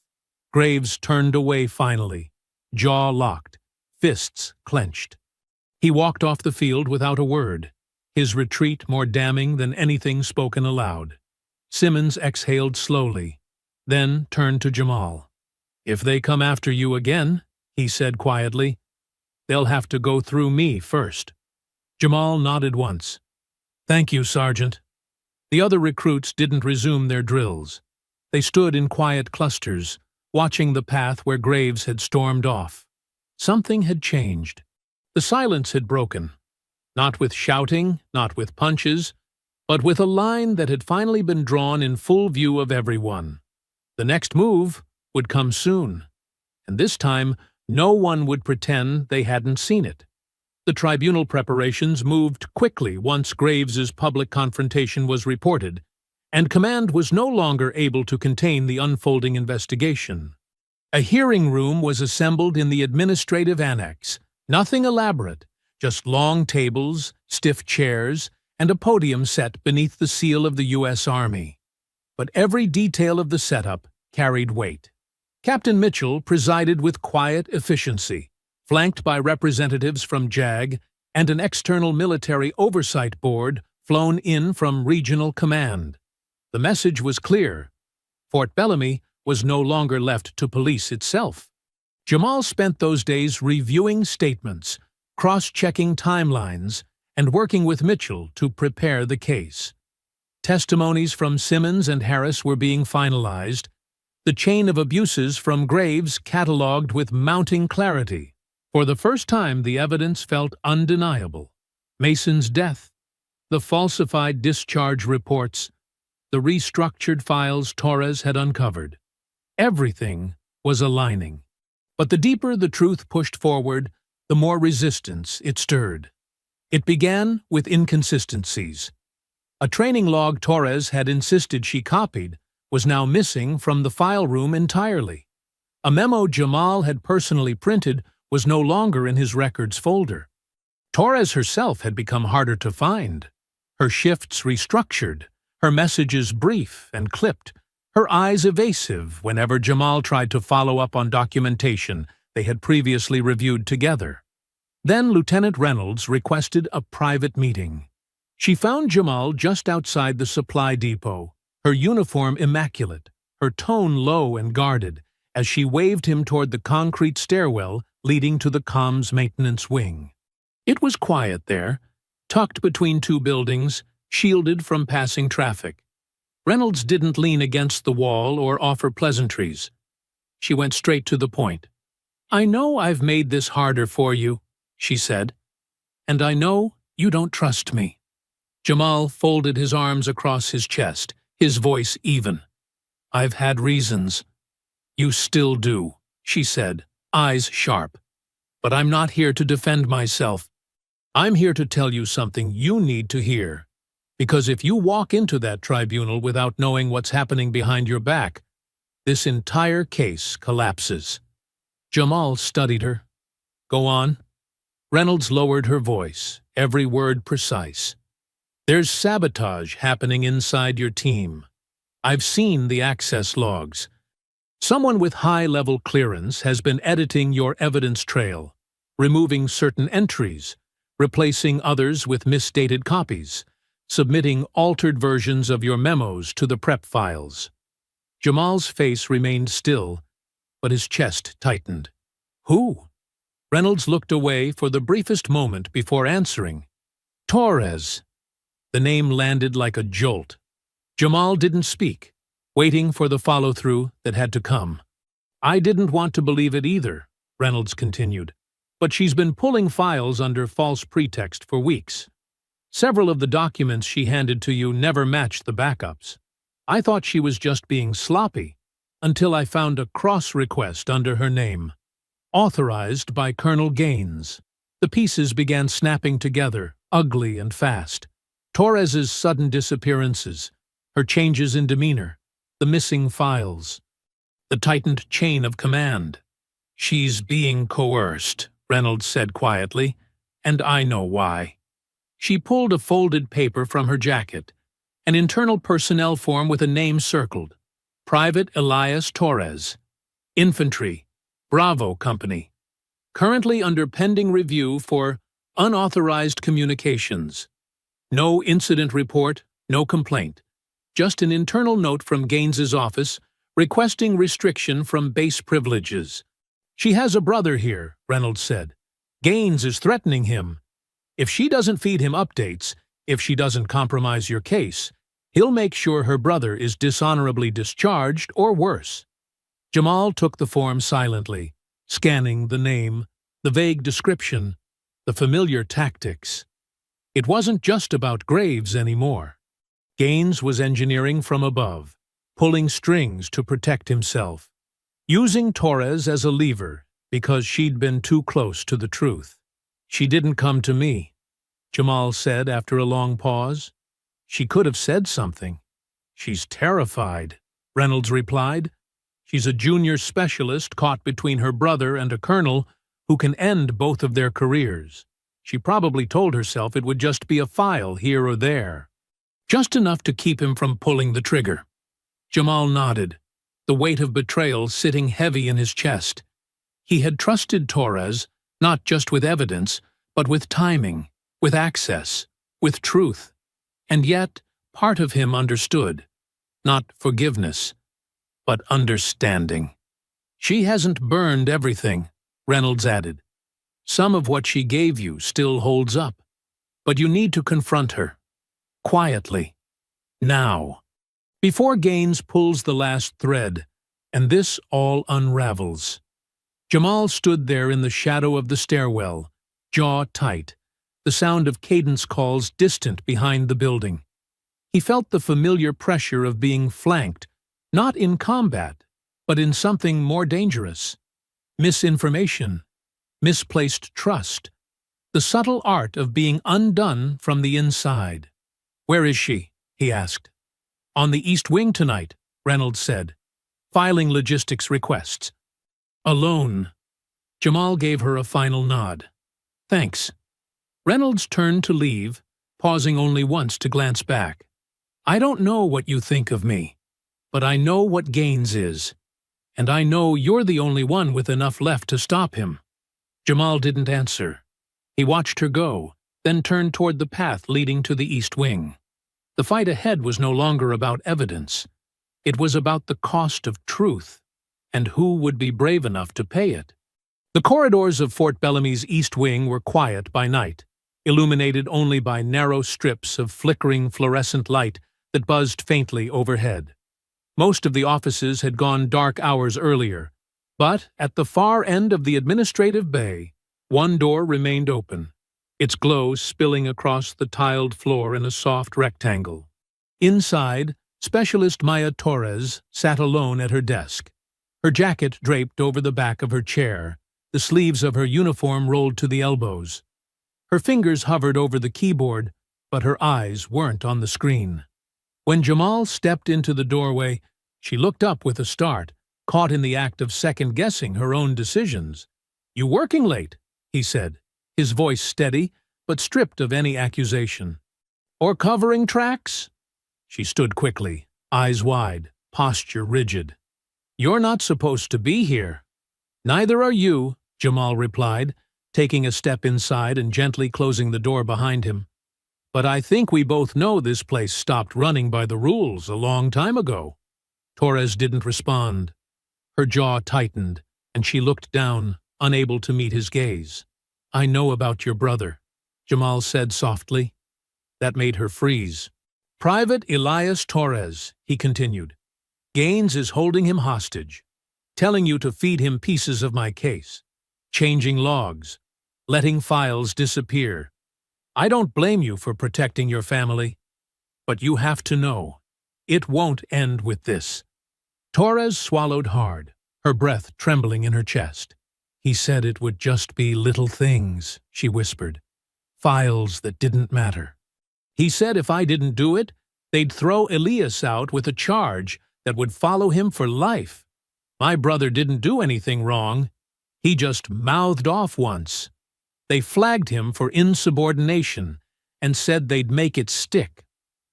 Graves turned away finally, jaw locked, fists clenched. He walked off the field without a word, his retreat more damning than anything spoken aloud. Simmons exhaled slowly, then turned to Jamal. "If they come after you again," he said quietly, "they'll have to go through me first." Jamal nodded once. "Thank you, Sergeant." The other recruits didn't resume their drills. They stood in quiet clusters, watching the path where Graves had stormed off. Something had changed. The silence had broken. Not with shouting, not with punches, but with a line that had finally been drawn in full view of everyone. The next move would come soon, and this time no one would pretend they hadn't seen it. The tribunal preparations moved quickly once Graves's public confrontation was reported, and command was no longer able to contain the unfolding investigation. A hearing room was assembled in the administrative annex, nothing elaborate, just long tables, stiff chairs, and a podium set beneath the seal of the U.S. Army. But every detail of the setup carried weight. Captain Mitchell presided with quiet efficiency, flanked by representatives from JAG and an external military oversight board flown in from regional command. The message was clear. Fort Bellamy was no longer left to police itself. Jamal spent those days reviewing statements, cross-checking timelines, and working with Mitchell to prepare the case. Testimonies from Simmons and Harris were being finalized, the chain of abuses from Graves catalogued with mounting clarity. For the first time, the evidence felt undeniable. Mason's death, the falsified discharge reports, the restructured files Torres had uncovered. Everything was aligning. But the deeper the truth pushed forward, the more resistance it stirred. It began with inconsistencies. A training log Torres had insisted she copied was now missing from the file room entirely. A memo Jamal had personally printed was no longer in his records folder. Torres herself had become harder to find. Her shifts restructured, her messages brief and clipped, her eyes evasive whenever Jamal tried to follow up on documentation they had previously reviewed together. Then Lieutenant Reynolds requested a private meeting. She found Jamal just outside the supply depot, her uniform immaculate, her tone low and guarded, as she waved him toward the concrete stairwell leading to the comms maintenance wing. It was quiet there, tucked between two buildings, shielded from passing traffic. Reynolds didn't lean against the wall or offer pleasantries. She went straight to the point. "I know I've made this harder for you," she said, "and I know you don't trust me." Jamal folded his arms across his chest, his voice even. "I've had reasons." "You still do," she said, eyes sharp. "But I'm not here to defend myself. I'm here to tell you something you need to hear. Because if you walk into that tribunal without knowing what's happening behind your back, this entire case collapses." Jamal studied her. "Go on." Reynolds lowered her voice, every word precise. "There's sabotage happening inside your team. I've seen the access logs. Someone with high-level clearance has been editing your evidence trail, removing certain entries, replacing others with misdated copies, submitting altered versions of your memos to the prep files." Jamal's face remained still, but his chest tightened. "Who?" Reynolds looked away for the briefest moment before answering. "Torres." The name landed like a jolt. Jamal didn't speak, waiting for the follow-through that had to come. "I didn't want to believe it either," Reynolds continued, "but she's been pulling files under false pretext for weeks. Several of the documents she handed to you never matched the backups. I thought she was just being sloppy, until I found a cross request under her name, authorized by Colonel Gaines. The pieces began snapping together, ugly and fast. Torres's sudden disappearances, her changes in demeanor, the missing files, the tightened chain of command. "She's being coerced," Reynolds said quietly, "and I know why." She pulled a folded paper from her jacket, an internal personnel form with a name circled. Private Elias Torres, Infantry, Bravo Company. Currently under pending review for unauthorized communications. No incident report, no complaint. Just an internal note from Gaines's office requesting restriction from base privileges. "She has a brother here," Reynolds said. "Gaines is threatening him. If she doesn't feed him updates, if she doesn't compromise your case, he'll make sure her brother is dishonorably discharged or worse." Jamal took the form silently, scanning the name, the vague description, the familiar tactics. It wasn't just about Graves anymore. Gaines was engineering from above, pulling strings to protect himself, using Torres as a lever because she'd been too close to the truth. "She didn't come to me," Jamal said after a long pause. "She could have said something." "She's terrified," Reynolds replied. "She's a junior specialist caught between her brother and a colonel who can end both of their careers. She probably told herself it would just be a file here or there. Just enough to keep him from pulling the trigger." Jamal nodded, the weight of betrayal sitting heavy in his chest. He had trusted Torres, not just with evidence, but with timing, with access, with truth. And yet, part of him understood. Not forgiveness, but understanding. "She hasn't burned everything," Reynolds added. "Some of what she gave you still holds up. But you need to confront her. Quietly. Now. Before Gaines pulls the last thread, and this all unravels." Jamal stood there in the shadow of the stairwell, jaw tight, the sound of cadence calls distant behind the building. He felt the familiar pressure of being flanked, not in combat, but in something more dangerous. Misinformation, misplaced trust, the subtle art of being undone from the inside. "Where is she?" he asked. "On the East Wing tonight," Reynolds said, filing logistics requests. Alone. Jamal gave her a final nod. Thanks. Reynolds turned to leave, pausing only once to glance back. I don't know what you think of me, but I know what Gaines is, and I know you're the only one with enough left to stop him. Jamal didn't answer. He watched her go, then turned toward the path leading to the East Wing. The fight ahead was no longer about evidence. It was about the cost of truth, and who would be brave enough to pay it. The corridors of Fort Bellamy's East Wing were quiet by night, illuminated only by narrow strips of flickering fluorescent light that buzzed faintly overhead. Most of the offices had gone dark hours earlier, but at the far end of the administrative bay, one door remained open, its glow spilling across the tiled floor in a soft rectangle. Inside, Specialist Maya Torres sat alone at her desk, her jacket draped over the back of her chair, the sleeves of her uniform rolled to the elbows. Her fingers hovered over the keyboard, but her eyes weren't on the screen. When Jamal stepped into the doorway, she looked up with a start, caught in the act of second-guessing her own decisions. "You working late?" he said, his voice steady, but stripped of any accusation. "Or covering tracks?" She stood quickly, eyes wide, posture rigid. "You're not supposed to be here." "Neither are you," Jamal replied, taking a step inside and gently closing the door behind him. "But I think we both know this place stopped running by the rules a long time ago." Torres didn't respond. Her jaw tightened, and she looked down, unable to meet his gaze. "I know about your brother," Jamal said softly. That made her freeze. "Private Elias Torres," he continued. "Gaines is holding him hostage, telling you to feed him pieces of my case, changing logs, letting files disappear. I don't blame you for protecting your family, but you have to know, it won't end with this." Torres swallowed hard, her breath trembling in her chest. "He said it would just be little things," she whispered. "Files that didn't matter. He said if I didn't do it, they'd throw Elias out with a charge that would follow him for life. My brother didn't do anything wrong. He just mouthed off once. They flagged him for insubordination and said they'd make it stick."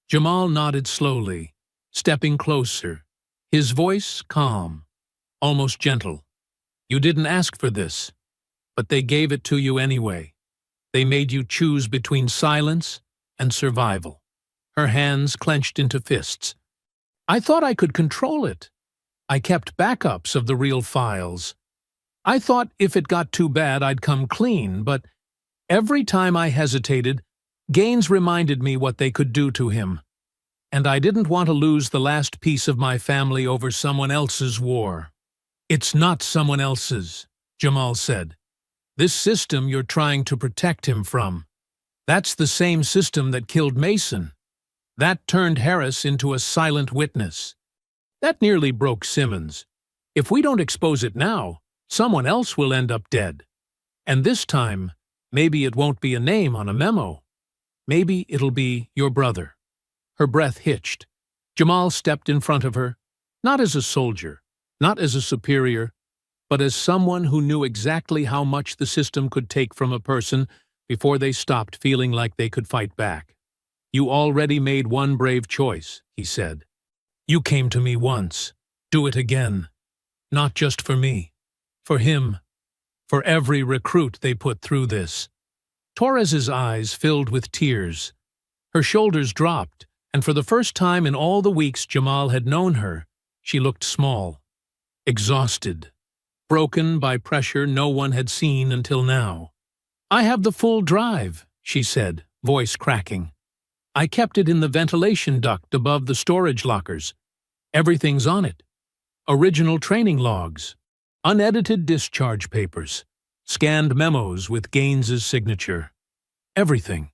Jamal nodded slowly, stepping closer, his voice calm, almost gentle. "You didn't ask for this, but they gave it to you anyway. They made you choose between silence and survival." Her hands clenched into fists. "I thought I could control it. I kept backups of the real files. I thought if it got too bad I'd come clean, but every time I hesitated, Gaines reminded me what they could do to him. And I didn't want to lose the last piece of my family over someone else's war." "It's not someone else's," Jamal said. "This system you're trying to protect him from. That's the same system that killed Mason. That turned Harris into a silent witness. That nearly broke Simmons. If we don't expose it now, someone else will end up dead. And this time, maybe it won't be a name on a memo. Maybe it'll be your brother." Her breath hitched. Jamal stepped in front of her, not as a soldier, not as a superior, but as someone who knew exactly how much the system could take from a person before they stopped feeling like they could fight back. "You already made one brave choice," he said. "You came to me once. Do it again. Not just for me. For him. For every recruit they put through this." Torres's eyes filled with tears. Her shoulders dropped, and for the first time in all the weeks Jamal had known her, she looked small, exhausted, broken by pressure no one had seen until now. "I have the full drive," she said, voice cracking. "I kept it in the ventilation duct above the storage lockers. Everything's on it. Original training logs, unedited discharge papers, scanned memos with Gaines's signature. Everything."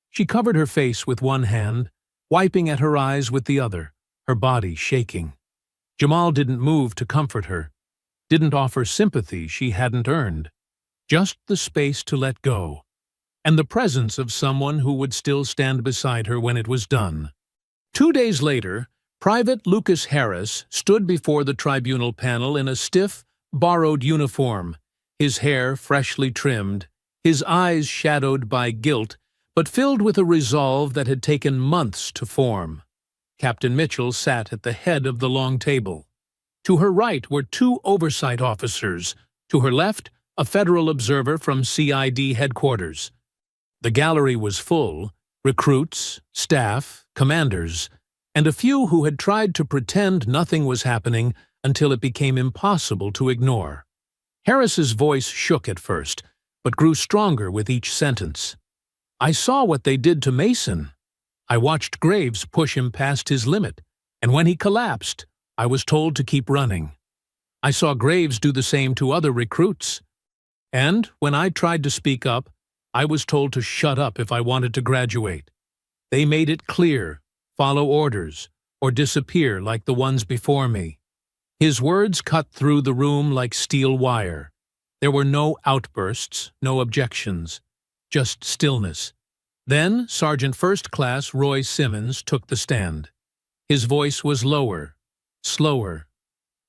She covered her face with one hand, wiping at her eyes with the other, her body shaking. Jamal didn't move to comfort her, didn't offer sympathy she hadn't earned, just the space to let go, and the presence of someone who would still stand beside her when it was done. 2 days later, Private Lucas Harris stood before the tribunal panel in a stiff, borrowed uniform, his hair freshly trimmed, his eyes shadowed by guilt, but filled with a resolve that had taken months to form. Captain Mitchell sat at the head of the long table. To her right were two oversight officers. To her left, a federal observer from CID headquarters. The gallery was full: recruits, staff, commanders, and a few who had tried to pretend nothing was happening until it became impossible to ignore. Harris's voice shook at first, but grew stronger with each sentence. "I saw what they did to Mason. I watched Graves push him past his limit, and when he collapsed, I was told to keep running. I saw Graves do the same to other recruits. And when I tried to speak up, I was told to shut up if I wanted to graduate. They made it clear: follow orders, or disappear like the ones before me." His words cut through the room like steel wire. There were no outbursts, no objections, just stillness. Then Sergeant First Class Roy Simmons took the stand. His voice was lower, slower,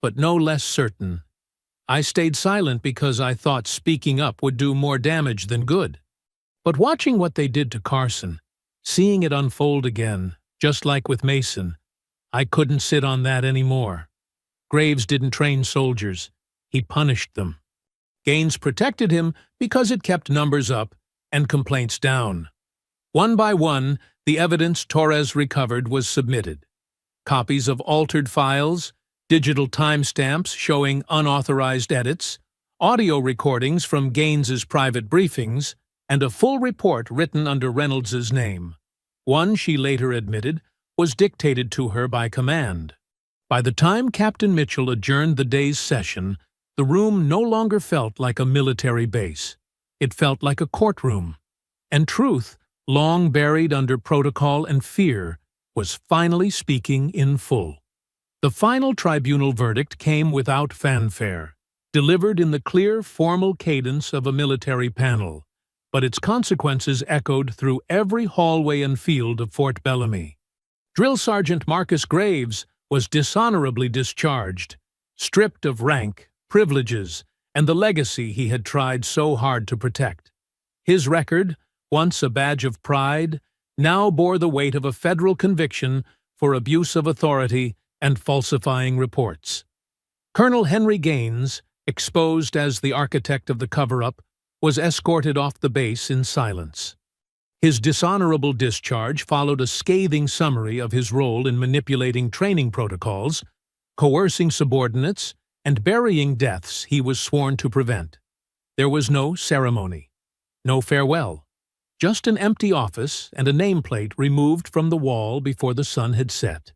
but no less certain. "I stayed silent because I thought speaking up would do more damage than good. But watching what they did to Carson, seeing it unfold again, just like with Mason, I couldn't sit on that anymore. Graves didn't train soldiers. He punished them. Gaines protected him because it kept numbers up and complaints down. One by one, the evidence Torres recovered was submitted. Copies of altered files, digital timestamps showing unauthorized edits, audio recordings from Gaines's private briefings, and a full report written under Reynolds's name. One, she later admitted, was dictated to her by command. By the time Captain Mitchell adjourned the day's session, the room no longer felt like a military base. It felt like a courtroom. And truth, long buried under protocol and fear, was finally speaking in full. The final tribunal verdict came without fanfare, delivered in the clear, formal cadence of a military panel, but its consequences echoed through every hallway and field of Fort Bellamy. Drill Sergeant Marcus Graves was dishonorably discharged, stripped of rank, privileges, and the legacy he had tried so hard to protect. His record, once a badge of pride, now bore the weight of a federal conviction for abuse of authority and falsifying reports. Colonel Henry Gaines, exposed as the architect of the cover-up, was escorted off the base in silence. His dishonorable discharge followed a scathing summary of his role in manipulating training protocols, coercing subordinates, and burying deaths he was sworn to prevent. There was no ceremony, no farewell, just an empty office and a nameplate removed from the wall before the sun had set.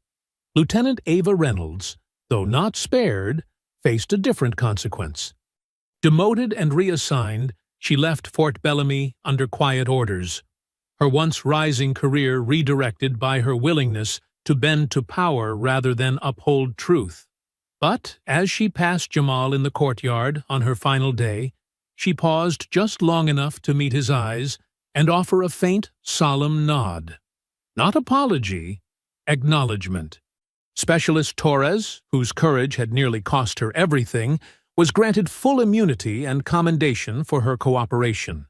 Lieutenant Ava Reynolds, though not spared, faced a different consequence. Demoted and reassigned, she left Fort Bellamy under quiet orders, her once rising career redirected by her willingness to bend to power rather than uphold truth. But as she passed Jamal in the courtyard on her final day, she paused just long enough to meet his eyes and offer a faint, solemn nod. Not apology, acknowledgement. Specialist Torres, whose courage had nearly cost her everything, was granted full immunity and commendation for her cooperation.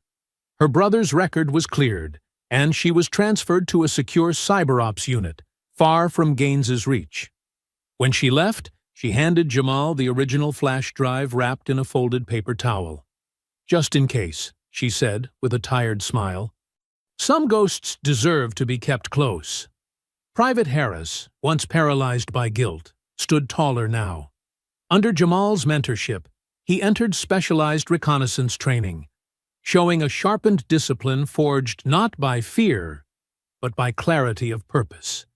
Her brother's record was cleared, and she was transferred to a secure cyber ops unit, far from Gaines's reach. When she left, she handed Jamal the original flash drive wrapped in a folded paper towel. "Just in case," she said with a tired smile. Some ghosts deserve to be kept close. Private Harris, once paralyzed by guilt, stood taller now. Under Jamal's mentorship, he entered specialized reconnaissance training, showing a sharpened discipline forged not by fear, but by clarity of purpose.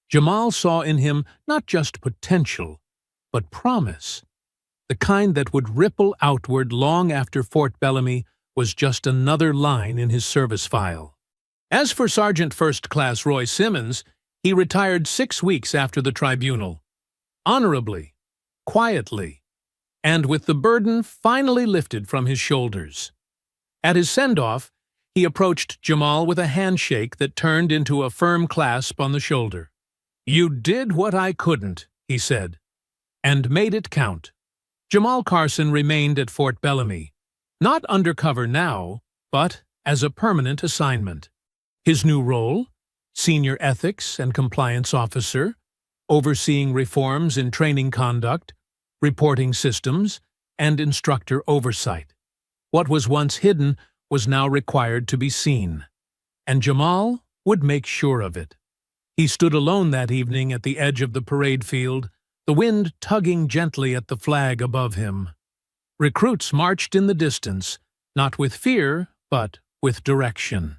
Jamal saw in him not just potential, but promise. The kind that would ripple outward long after Fort Bellamy was just another line in his service file. As for Sergeant First Class Roy Simmons, he retired 6 weeks after the tribunal. Honorably, quietly, and with the burden finally lifted from his shoulders. At his send-off, he approached Jamal with a handshake that turned into a firm clasp on the shoulder. "You did what I couldn't," he said, "and made it count." Jamal Carson remained at Fort Bellamy, not undercover now, but as a permanent assignment. His new role? Senior Ethics and Compliance Officer, overseeing reforms in training conduct, reporting systems, and instructor oversight. What was once hidden was now required to be seen, and Jamal would make sure of it. He stood alone that evening at the edge of the parade field, the wind tugging gently at the flag above him. Recruits marched in the distance, not with fear, but with direction.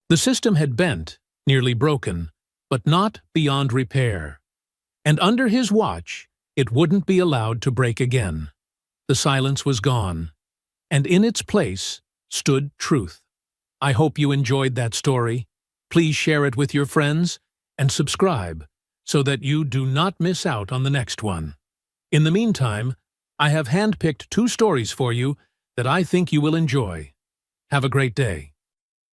The system had bent, nearly broken, but not beyond repair. And under his watch, it wouldn't be allowed to break again. The silence was gone, and in its place stood truth. I hope you enjoyed that story. Please share it with your friends and subscribe so that you do not miss out on the next one. In the meantime, I have handpicked 2 stories for you that I think you will enjoy. Have a great day.